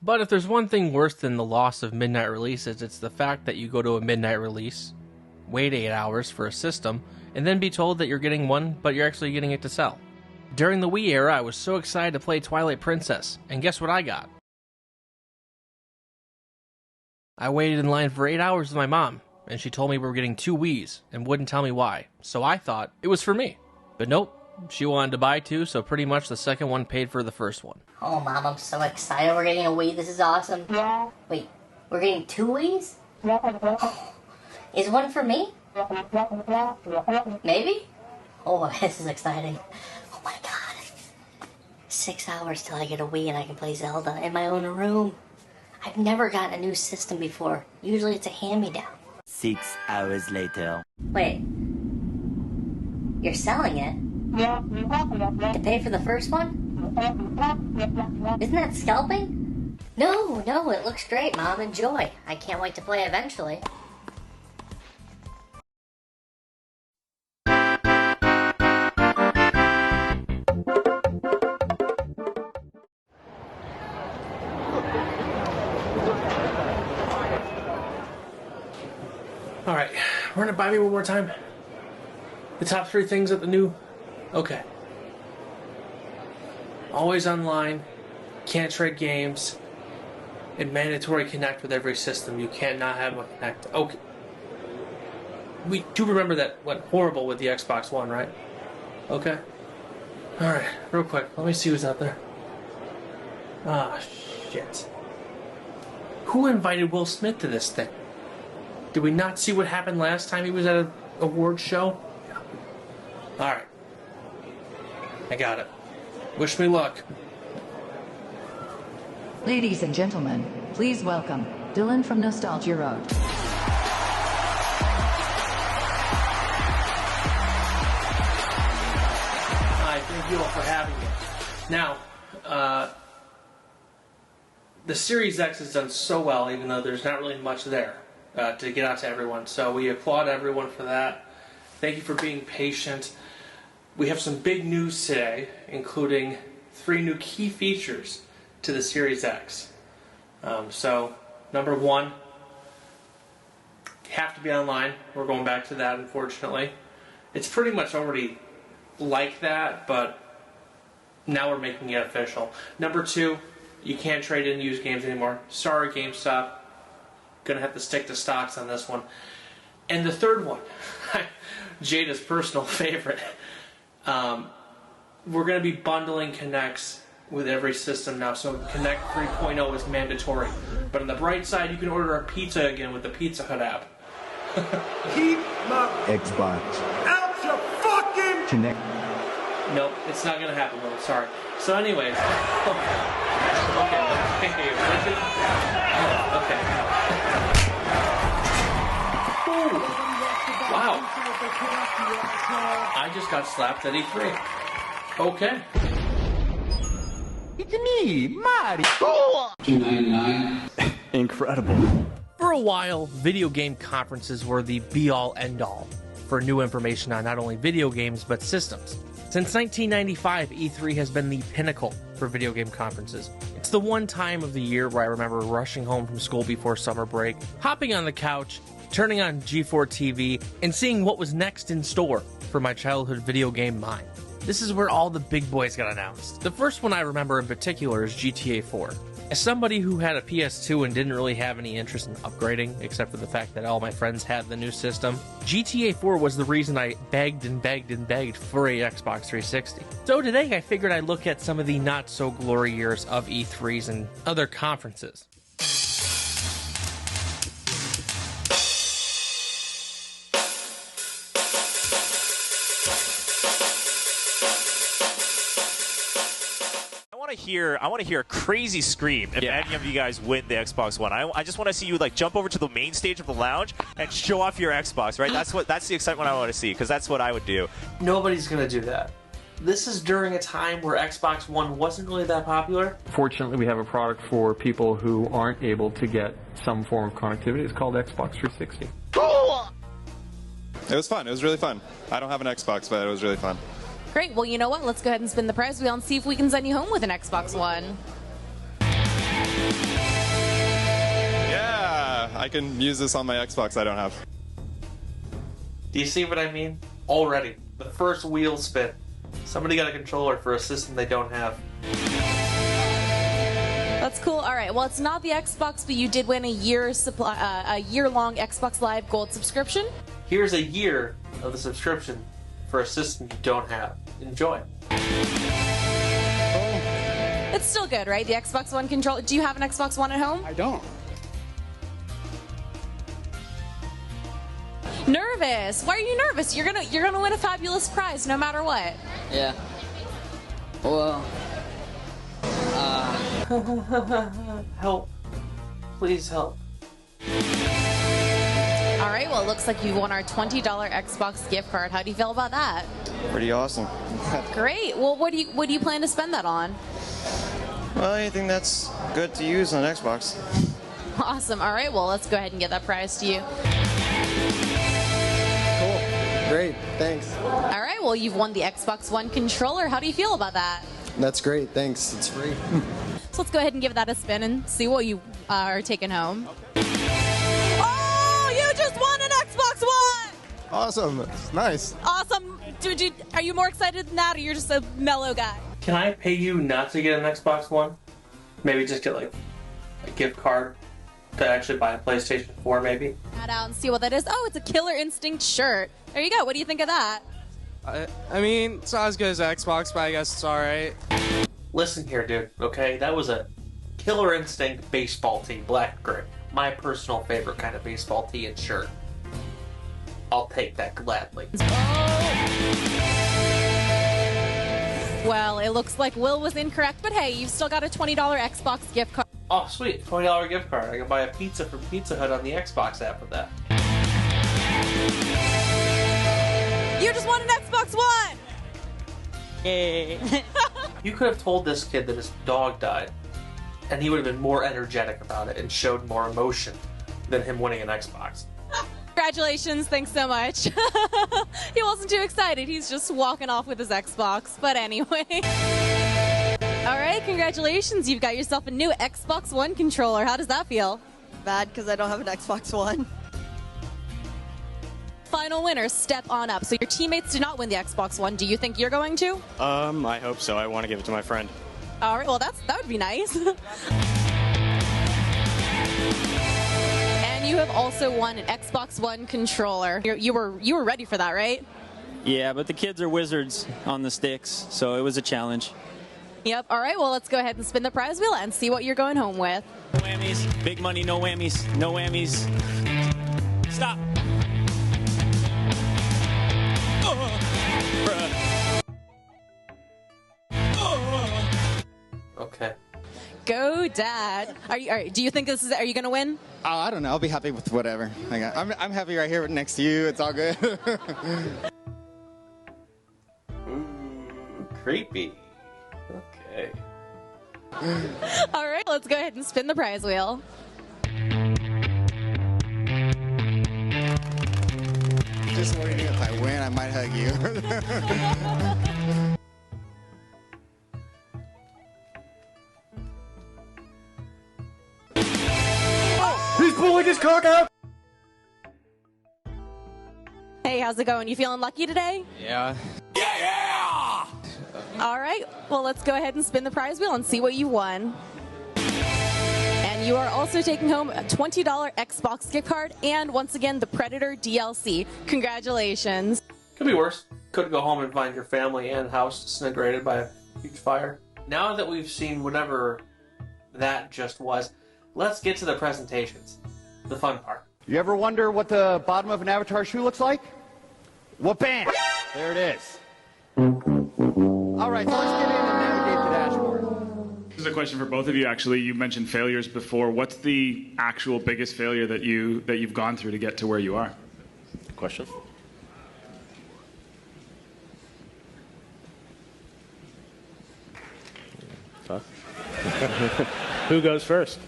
But if there's one thing worse than the loss of midnight releases, it's the fact that you go to a midnight release, wait 8 hours for a system, and then be told that you're getting one, but you're actually getting it to sell. During the Wii era, I was so excited to play Twilight Princess, and guess what I got? I waited in line for 8 hours with my mom, and she told me we were getting 2 Wiis, and wouldn't tell me why, so I thought it was for me. But nope, she wanted to buy 2, so pretty much the second one paid for the first one. Oh, Mom, I'm so excited. We're getting a Wii. This is awesome. Wait, we're getting 2 Wiis? Is one for me? Maybe? Oh, this is exciting. Oh my god. 6 hours till I get a Wii and I can play Zelda in my own room. I've never gotten a new system before. Usually it's a hand-me-down. 6 hours later. Wait. You're selling it? To pay for the first one? Isn't that scalping? No, it looks great, Mom. Enjoy. I can't wait to play eventually. Alright, run it by me one more time. The top 3 things at the new... Okay. Always online, can't trade games, and mandatory connect with every system. You can't not have a connect. Okay. We do remember that went horrible with the Xbox One, right? Okay. Alright, real quick, let me see who's out there. Ah, shit. Who invited Will Smith to this thing? Did we not see what happened last time he was at an award show? Alright. I got it. Wish me luck. Ladies and gentlemen, please welcome Dylan from Nostalgia Road. Hi, thank you all for having me. Now, the Series X has done so well, even though there's not really much there to get out to everyone. So we applaud everyone for that. Thank you for being patient. We have some big news today, including 3 new key features to the Series X. So, number 1, you have to be online. We're going back to that, unfortunately. It's pretty much already like that, but now we're making it official. Number 2, you can't trade in used games anymore. Sorry, GameStop. Gonna have to stick to stocks on this one. And the third one, Jada's personal favorite. We're going to be bundling Connects with every system now, so Connect 3.0 is mandatory. But on the bright side, you can order a pizza again with the Pizza Hut app. Keep my Xbox. out your fucking Connect. Nope, it's not going to happen, Will. Sorry. So anyways. Okay. Okay. Ooh. Wow. I just got slapped at E3. Okay. It's me, Mario. $2.99. Incredible. For a while, video game conferences were the be-all, end-all for new information on not only video games, but systems. Since 1995, E3 has been the pinnacle for video game conferences. It's the one time of the year where I remember rushing home from school before summer break, hopping on the couch, turning on G4 TV, and seeing what was next in store for my childhood video game mind. This is where all the big boys got announced. The first one I remember in particular is GTA 4. As somebody who had a PS2 and didn't really have any interest in upgrading, except for the fact that all my friends had the new system, GTA 4 was the reason I begged and begged and begged for a Xbox 360. So today I figured I'd look at some of the not-so-glory years of E3s and other conferences. I want to hear a crazy scream if any of you guys win the Xbox One. I just want to see you like jump over to the main stage of the lounge and show off your Xbox, right? That's the excitement I want to see, because that's what I would do. Nobody's gonna do that. This is during a time where Xbox One wasn't really that popular. Fortunately, we have a product for people who aren't able to get some form of connectivity. It's called Xbox 360. It was fun. It was really fun. I don't have an Xbox, but it was really fun. Great. Well, you know what? Let's go ahead and spin the prize wheel and see if we can send you home with an Xbox One. Yeah, I can use this on my Xbox I don't have. Do you see what I mean? Already. The first wheel spin. Somebody got a controller for a system they don't have. That's cool. All right. Well, it's not the Xbox, but you did win a year-long Xbox Live Gold subscription. Here's a year of the subscription for a system you don't have. Enjoy. It's still good, right? The Xbox One controller. Do you have an Xbox One at home? I don't. Nervous? Why are you nervous? You're gonna win a fabulous prize no matter what. Yeah. Well. Help. Please help. All right, well, it looks like you won our $20 Xbox gift card. How do you feel about that? Pretty awesome. Great. Well, what do you plan to spend that on? Well, anything that's good to use on Xbox. Awesome. All right, well, let's go ahead and get that prize to you. Cool. Great. Thanks. All right, well, you've won the Xbox One controller. How do you feel about that? That's great. Thanks. It's free. So let's go ahead and give that a spin and see what you are taking home. Okay. You just won an Xbox One! Awesome. It's nice. Awesome. Are you more excited than that, or you're just a mellow guy? Can I pay you not to get an Xbox One? Maybe just get like a gift card to actually buy a PlayStation 4, maybe? Add out and see what that is. Oh, it's a Killer Instinct shirt. There you go. What do you think of that? I mean, it's not as good as Xbox, but I guess it's alright. Listen here, dude, okay? That was a Killer Instinct baseball tee, black gray. My personal favorite kind of baseball tee and shirt. I'll take that gladly. Well, it looks like Will was incorrect, but hey, you've still got a $20 Xbox gift card. Oh, sweet. $20 gift card. I can buy a pizza from Pizza Hut on the Xbox app with that. You just won an Xbox One! Yay. You could have told this kid that his dog died, and he would have been more energetic about it and showed more emotion than him winning an Xbox. Congratulations, thanks so much. He wasn't too excited, he's just walking off with his Xbox, but anyway. Alright, congratulations, you've got yourself a new Xbox One controller. How does that feel? Bad, because I don't have an Xbox One. Final winner, step on up. So your teammates did not win the Xbox One. Do you think you're going to? I hope so. I want to give it to my friend. Alright, well that would be nice. And you have also won an Xbox One controller. You were ready for that, right? Yeah, but the kids are wizards on the sticks, so it was a challenge. Yep. All right, well, let's go ahead and spin the prize wheel and see what you're going home with. No whammies. Big money, no whammies. No whammies. Stop. Okay. Go, Dad. All right, do you think are you going to win? Oh, I don't know. I'll be happy with whatever. I'm happy right here next to you. It's all good. Ooh, creepy. Okay. All right, let's go ahead and spin the prize wheel. Just wondering if I win, I might hug you. Look, his cock out! Hey, how's it going? You feeling lucky today? Yeah. All right, well, let's go ahead and spin the prize wheel and see what you won. And you are also taking home a $20 Xbox gift card and, once again, the Predator DLC. Congratulations. Could be worse. Could go home and find your family and house disintegrated by a huge fire. Now that we've seen whatever that just was, let's get to the presentations. The fun part. You ever wonder what the bottom of an Avatar shoe looks like? Well, bam! There it is. All right, so let's get in and navigate the dashboard. This is a question for both of you, actually. You mentioned failures before. What's the actual biggest failure that you've gone through to get to where you are? Question? Huh? Who goes first?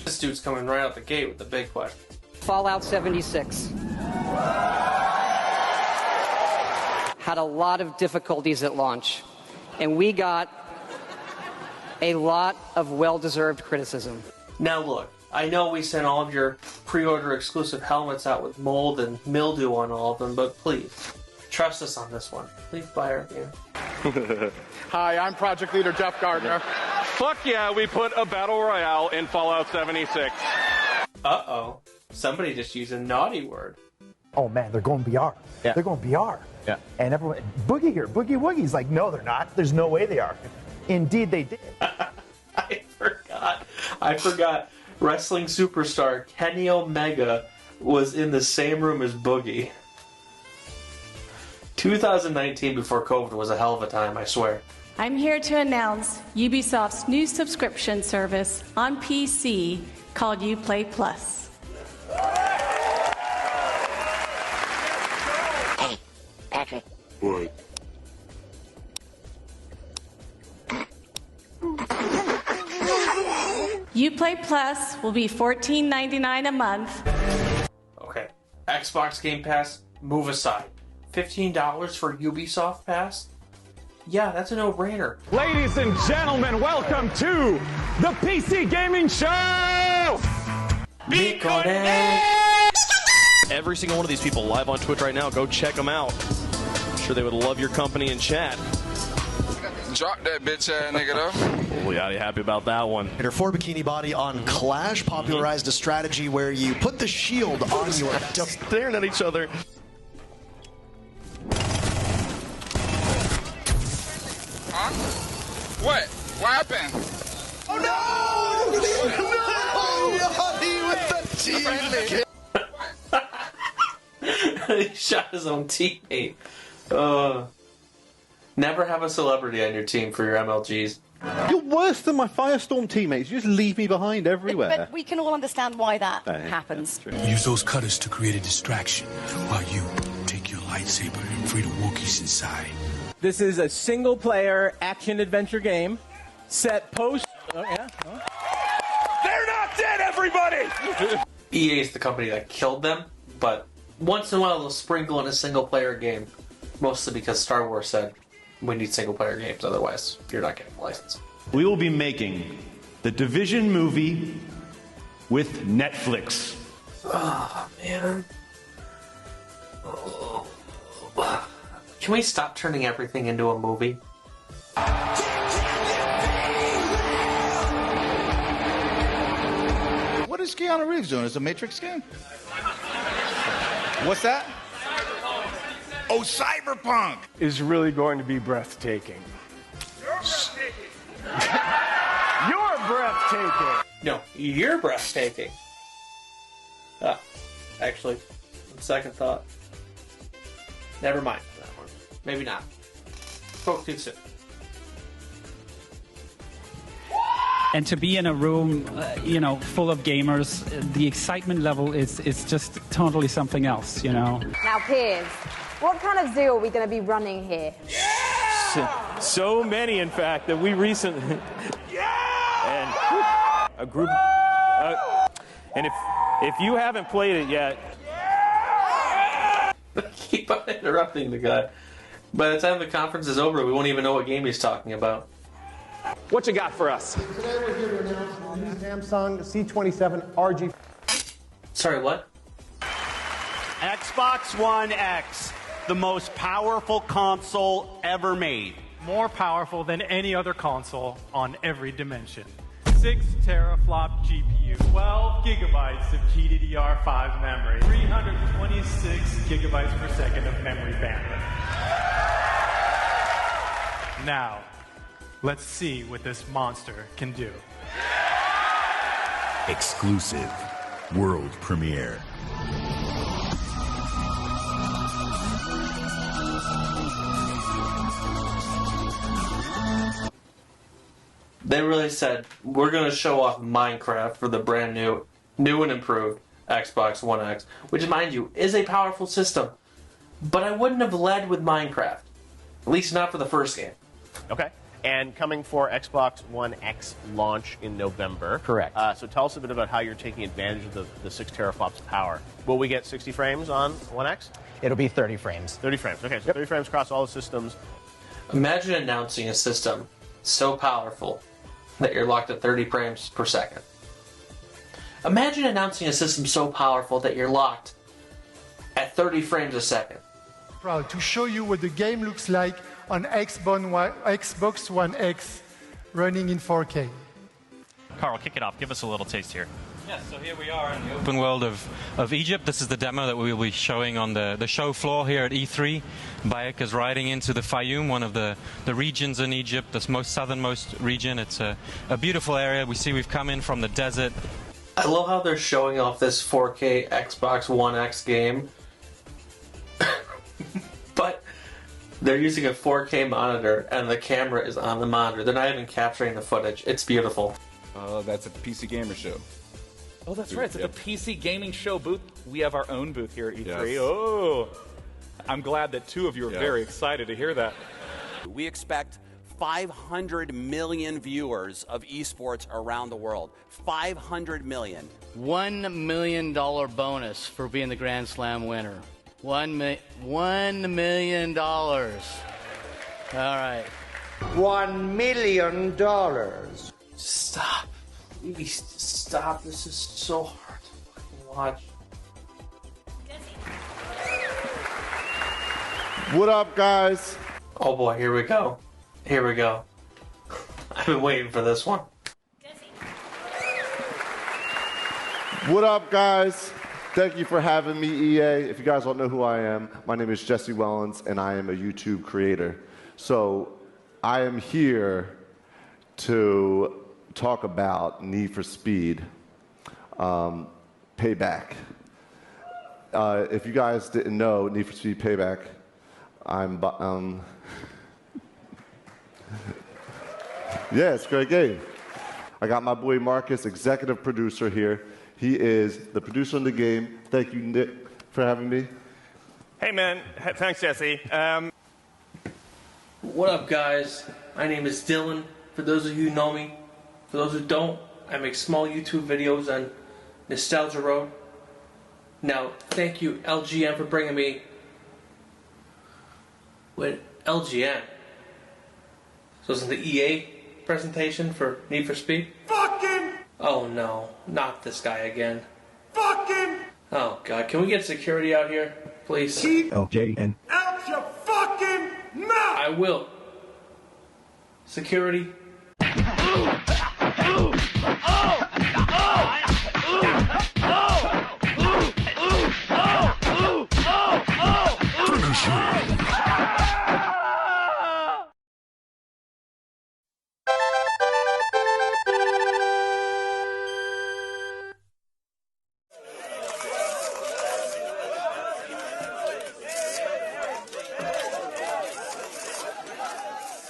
This dude's coming right out the gate with the big question. Fallout 76. Had a lot of difficulties at launch, and we got a lot of well-deserved criticism. Now look, I know we sent all of your pre-order exclusive helmets out with mold and mildew on all of them, but please, trust us on this one. Please buy our game. Hi, I'm Project Leader Jeff Gardner. Fuck yeah, we put a battle royale in Fallout 76. Uh-oh. Somebody just used a naughty word. Oh man, they're going VR. Yeah. They're going VR. Yeah. And everyone, Boogie here, Boogie Woogie's like, no, they're not. There's no way they are. Indeed, they did. I forgot. Wrestling superstar Kenny Omega was in the same room as Boogie. 2019 before COVID was a hell of a time, I swear. I'm here to announce Ubisoft's new subscription service on PC called Uplay Plus. Hey, Patrick. What? Uplay Plus will be $14.99 a month. Okay. Xbox Game Pass, move aside. $15 for Ubisoft Pass? Yeah, that's a no-brainer. Ladies and gentlemen, welcome to the PC Gaming Show! Every single one of these people live on Twitch right now. Go check them out. I'm sure they would love your company and chat. Drop that bitch ass nigga though. We gotta be happy about that one. For Bikini Body on Clash popularized a strategy where you put the shield on your... Staring at each other. Huh? What? What happened? Oh no! No! With the He shot his own teammate. Never have a celebrity on your team for your MLGs. You're worse than my Firestorm teammates. You just leave me behind everywhere. But we can all understand why that happens. Use those cutters to create a distraction while you take your lightsaber and free the Wookiees inside. This is a single-player action-adventure game set post... Oh, yeah? Oh. They're not dead, everybody! EA is the company that killed them, but once in a while they'll sprinkle in a single-player game, mostly because Star Wars said, we need single-player games, otherwise you're not getting a license. We will be making the Division movie with Netflix. Oh, man. Can we stop turning everything into a movie? What is Keanu Reeves doing? It's a Matrix game? What's that? Oh, Cyberpunk! Is really going to be breathtaking. You're breathtaking! No, you're breathtaking. Actually, on second thought. Never mind that one. Maybe not. Spoke too soon. And to be in a room, full of gamers, the excitement level is just totally something else, Now, Piers, what kind of zoo are we going to be running here? So many, in fact, that we recently... And a group... and if you haven't played it yet... Keep on interrupting the guy. By the time the conference is over, we won't even know what game he's talking about. What you got for us? Today we're here to announce the new Samsung C27 RG. Sorry, what? Xbox One X, the most powerful console ever made. More powerful than any other console on every dimension. 6 teraflop GPU, 12 gigabytes of GDDR5 memory, 326 gigabytes per second of memory bandwidth. Now, let's see what this monster can do. Exclusive world premiere. They really said, we're going to show off Minecraft for the brand new and improved Xbox One X, which, mind you, is a powerful system. But I wouldn't have led with Minecraft. At least not for the first game. Okay. And coming for Xbox One X launch in November. Correct. So tell us a bit about how you're taking advantage of the 6 teraflops of power. Will we get 60 frames on One X? It'll be 30 frames. 30 frames. Okay, so 30 frames across all the systems. Imagine announcing a system so powerful that you're locked at 30 frames per second. Imagine announcing a system so powerful that you're locked at 30 frames a second. Proud to show you what the game looks like on Xbox One X running in 4K. Carl, kick it off. Give us a little taste here. Yes, so here we are in the open world of Egypt. This is the demo that we will be showing on the show floor here at E3. Bayek is riding into the Fayum, one of the regions in Egypt, the most southernmost region. It's a beautiful area. We've come in from the desert. I love how they're showing off this 4K Xbox One X game. But they're using a 4K monitor and the camera is on the monitor. They're not even capturing the footage. It's beautiful. That's at the PC Gamer Show. Oh, that's right. It's at the PC Gaming Show booth. We have our own booth here at E3. Yes. Oh, I'm glad that two of you are very excited to hear that. We expect 500 million viewers of esports around the world. 500 million. $1 million bonus for being the Grand Slam winner. $1 million. All right. $1 million. Stop. Please stop. This is so hard to fucking watch. What up, guys? Oh boy, here we go. Here we go. I've been waiting for this one. What up, guys? Thank you for having me, EA. If you guys don't know who I am, my name is Jesse Wellens, and I am a YouTube creator. So I am here to talk about Need for Speed Payback. If you guys didn't know, Need for Speed Payback, yeah, it's a great game. I got my boy Marcus, executive producer here. He is the producer of the game. Thank you, Nick, for having me. Hey, man. Thanks, Jesse. What up, guys? My name is Dylan. For those of you who know me, for those who don't, I make small YouTube videos on Nostalgia Road. Now, thank you, LGN, for bringing me... Wait, LGN? So is it the EA presentation for Need for Speed? Fucking! Oh no, not this guy again. Fucking! Oh god, can we get security out here, please? LJN. Out your fucking mouth! I will. Security.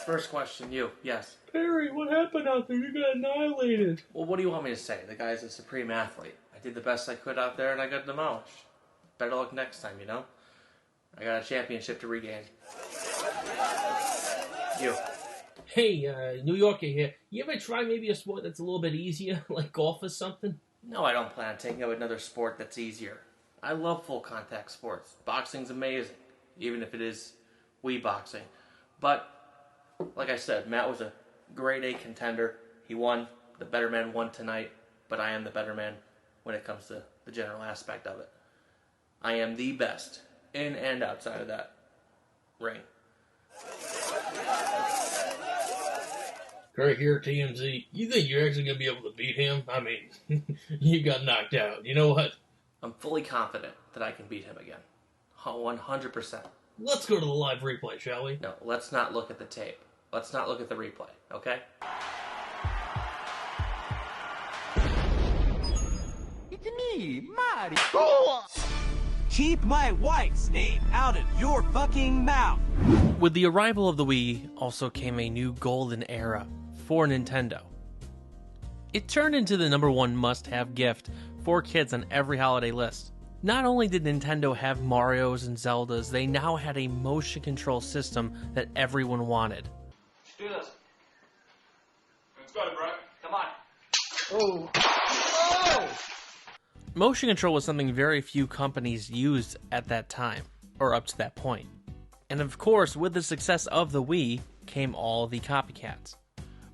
First question, you. Yes. Perry, what happened out there? You got annihilated. Well, what do you want me to say? The guy's a supreme athlete. I did the best I could out there, and I got demolished. Better luck next time, you know? I got a championship to regain. You. Hey, New Yorker here. You ever try maybe a sport that's a little bit easier, like golf or something? No, I don't plan on taking up another sport that's easier. I love full contact sports. Boxing's amazing, even if it is Wii boxing. But like I said, Matt was a grade A contender. He won. The better man won tonight. But I am the better man when it comes to the general aspect of it. I am the best, in and outside of that ring. Right here, TMZ. You think you're actually going to be able to beat him? I mean, you got knocked out. You know what? I'm fully confident that I can beat him again. 100%. Let's go to the live replay, shall we? No, let's not look at the tape. Let's not look at the replay, okay? It's me, Mario. Keep my wife's name out of your fucking mouth. With the arrival of the Wii also came a new golden era for Nintendo. It turned into the #1 must-have gift for kids on every holiday list. Not only did Nintendo have Marios and Zeldas, they now had a motion control system that everyone wanted. Let's do this. Let's go, bro. Come on. Oh. Oh! Motion control was something very few companies used at that time, or up to that point. And of course, with the success of the Wii came all the copycats.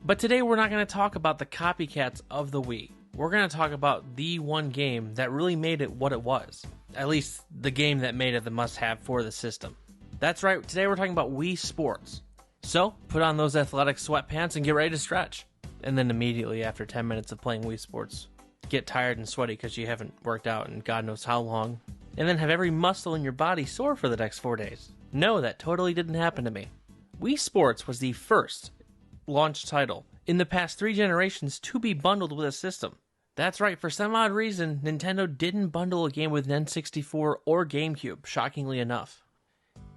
But today we're not going to talk about the copycats of the Wii. We're going to talk about the one game that really made it what it was. At least the game that made it the must-have for the system. That's right, today we're talking about Wii Sports. So, put on those athletic sweatpants and get ready to stretch. And then immediately after 10 minutes of playing Wii Sports, get tired and sweaty because you haven't worked out in God knows how long. And then have every muscle in your body sore for the next 4 days. No, that totally didn't happen to me. Wii Sports was the first launch title in the past 3 generations to be bundled with a system. That's right, for some odd reason, Nintendo didn't bundle a game with N64 or GameCube, shockingly enough.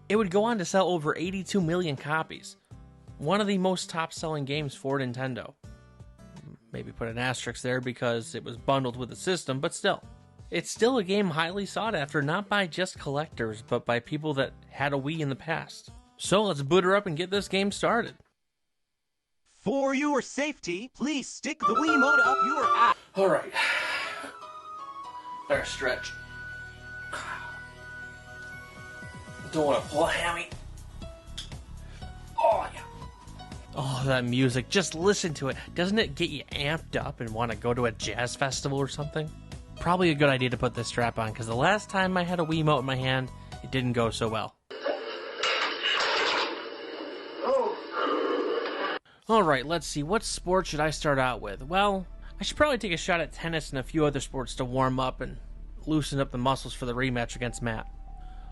It would go on to sell over 82 million copies, one of the most top-selling games for Nintendo. Maybe put an asterisk there because it was bundled with the system, but still. It's still a game highly sought after, not by just collectors, but by people that had a Wii in the past. So let's boot her up and get this game started. For your safety, please stick the Wiimote up your ass. Alright. Better stretch. Don't want to pull a hammy. Oh, yeah. Oh, that music. Just listen to it. Doesn't it get you amped up and want to go to a jazz festival or something? Probably a good idea to put this strap on, because the last time I had a Wiimote in my hand, it didn't go so well. Alright, let's see. What sport should I start out with? Well, I should probably take a shot at tennis and a few other sports to warm up and loosen up the muscles for the rematch against Matt.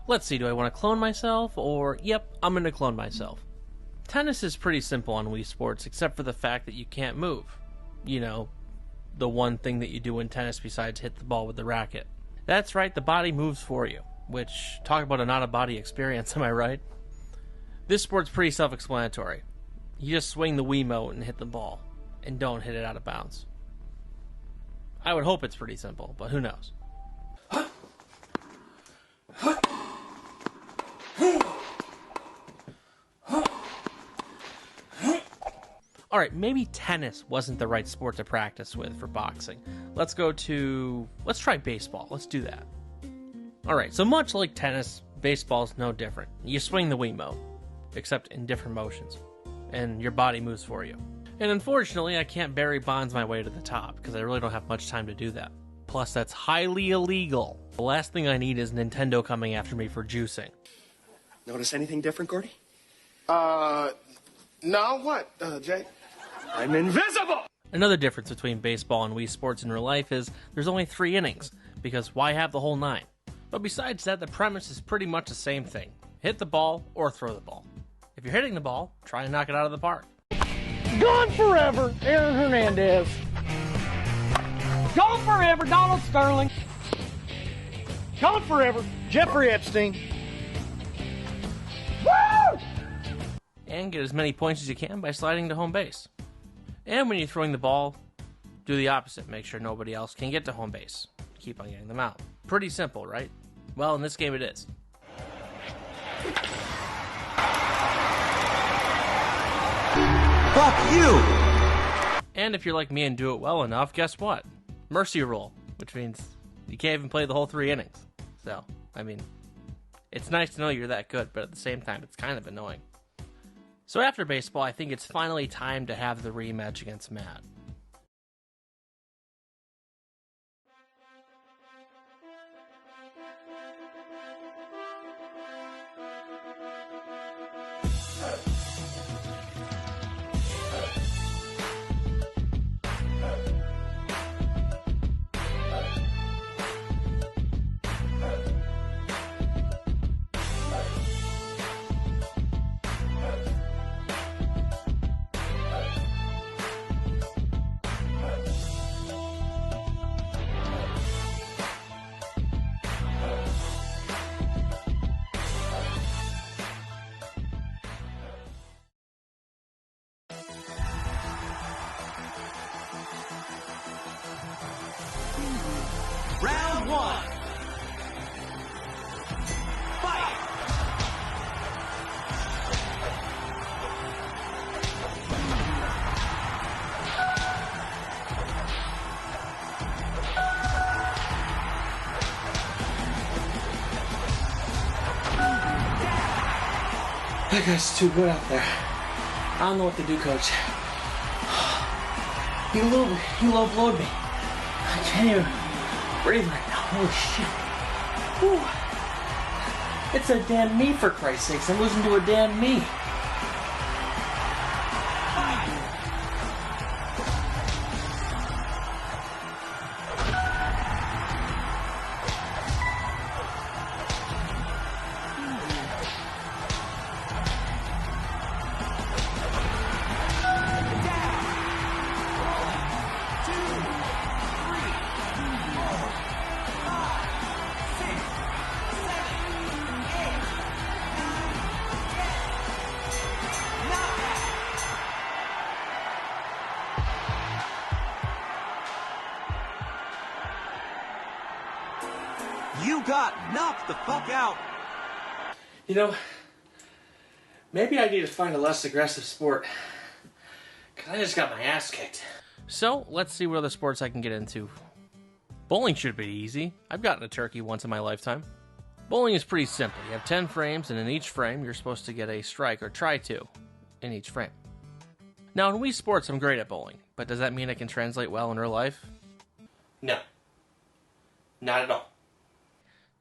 Let's see, do I want to clone myself, or... Yep, I'm going to clone myself. Tennis is pretty simple on Wii Sports, except for the fact that you can't move. You know, the one thing that you do in tennis besides hit the ball with the racket. That's right, the body moves for you, which, talk about an out-of-body experience, am I right? This sport's pretty self-explanatory. You just swing the Wiimote and hit the ball, and don't hit it out of bounds. I would hope it's pretty simple, but who knows? Alright, maybe tennis wasn't the right sport to practice with for boxing. Let's try baseball. Let's do that. Alright, so much like tennis, baseball's no different. You swing the Wiimote, except in different motions, and your body moves for you. And unfortunately, I can't Barry Bonds my way to the top, because I really don't have much time to do that. Plus, that's highly illegal. The last thing I need is Nintendo coming after me for juicing. Notice anything different, Gordy? No, what, Jay? I'm invisible! Another difference between baseball and Wii Sports in real life is there's only 3 innings, because why have the whole 9? But besides that, the premise is pretty much the same thing. Hit the ball or throw the ball. If you're hitting the ball, try and knock it out of the park. Gone forever, Aaron Hernandez. Gone forever, Donald Sterling. Gone forever, Jeffrey Epstein. Woo! And get as many points as you can by sliding to home base. And when you're throwing the ball, do the opposite. Make sure nobody else can get to home base. Keep on getting them out. Pretty simple, right? Well, in this game it is. Fuck you! And if you're like me and do it well enough, guess what? Mercy rule, which means you can't even play the whole 3 innings. So, I mean, it's nice to know you're that good, but at the same time, it's kind of annoying. So after baseball, I think it's finally time to have the rematch against Matt. 1. Fight! That guy's too good out there. I don't know what to do, Coach. He low blowed me. I can't even breathe right now. Holy shit. Whew. It's a damn me, for Christ's sakes. I'm losing to a damn me. You got knocked the fuck out. You know, maybe I need to find a less aggressive sport. Because I just got my ass kicked. So, let's see what other sports I can get into. Bowling should be easy. I've gotten a turkey once in my lifetime. Bowling is pretty simple. You have 10 frames, and in each frame, you're supposed to get a strike, or try to, in each frame. Now, in Wii Sports, I'm great at bowling. But does that mean I can translate well in real life? No. Not at all.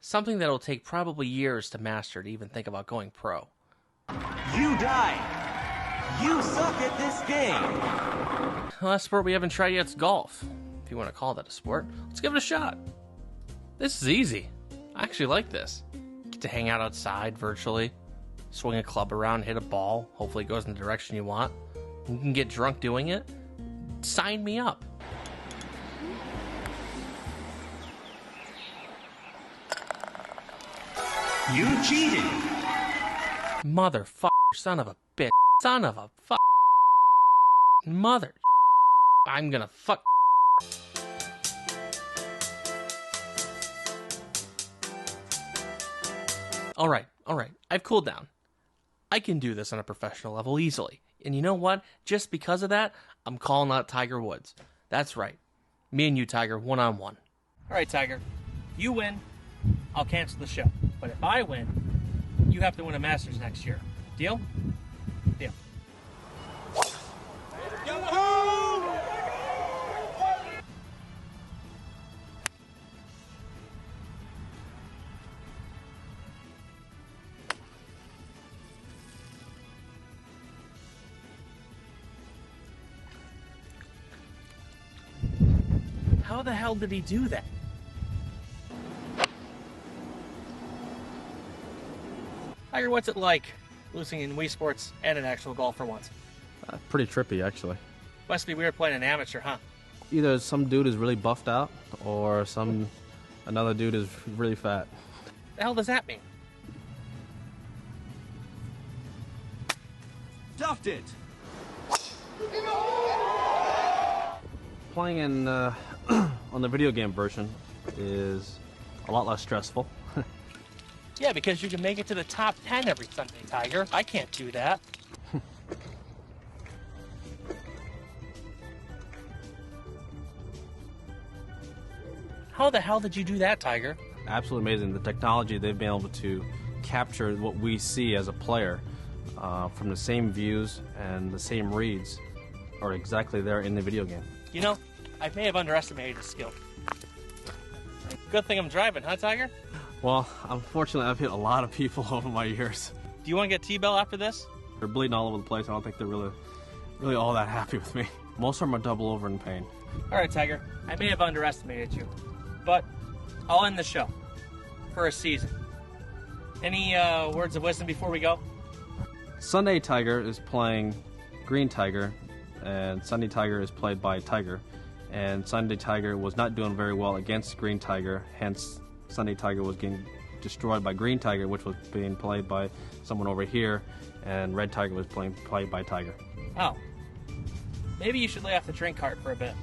Something that'll take probably years to master to even think about going pro. You died. You suck at this game. The last sport we haven't tried yet is golf. If you want to call that a sport, let's give it a shot. This is easy. I actually like this. Get to hang out outside virtually, swing a club around, hit a ball, hopefully it goes in the direction you want. You can get drunk doing it. Sign me up. You cheated. Motherfucker, son of a bitch. Son of a fuck. Mother. I'm gonna fuck. Alright. I've cooled down. I can do this on a professional level easily. And you know what? Just because of that, I'm calling out Tiger Woods. That's right. Me and you, Tiger, one-on-one. Alright, Tiger. You win. I'll cancel the show. But if I win, you have to win a Masters next year. Deal? Deal. How the hell did he do that? Tiger, what's it like losing in Wii Sports and an actual golf for once? Pretty trippy, actually. Must be weird playing an amateur, huh? Either some dude is really buffed out, or another dude is really fat. The hell does that mean? Stuffed it. Playing in on the video game version is a lot less stressful. Yeah, because you can make it to the top 10 every Sunday, Tiger. I can't do that. How the hell did you do that, Tiger? Absolutely amazing. The technology they've been able to capture what we see as a player from the same views and the same reads are exactly there in the video game. You know, I may have underestimated his skill. Good thing I'm driving, huh, Tiger? Well, unfortunately, I've hit a lot of people over my years. Do you want to get T-Bell after this? They're bleeding all over the place. I don't think they're really all that happy with me. Most of them are double over in pain. All right, Tiger. I may have underestimated you, but I'll end the show for a season. Any words of wisdom before we go? Sunday Tiger is playing Green Tiger, and Sunday Tiger is played by Tiger. And Sunday Tiger was not doing very well against Green Tiger, hence Sunday Tiger was getting destroyed by Green Tiger, which was being played by someone over here, and Red Tiger was played by Tiger. Oh. Maybe you should lay off the drink cart for a bit.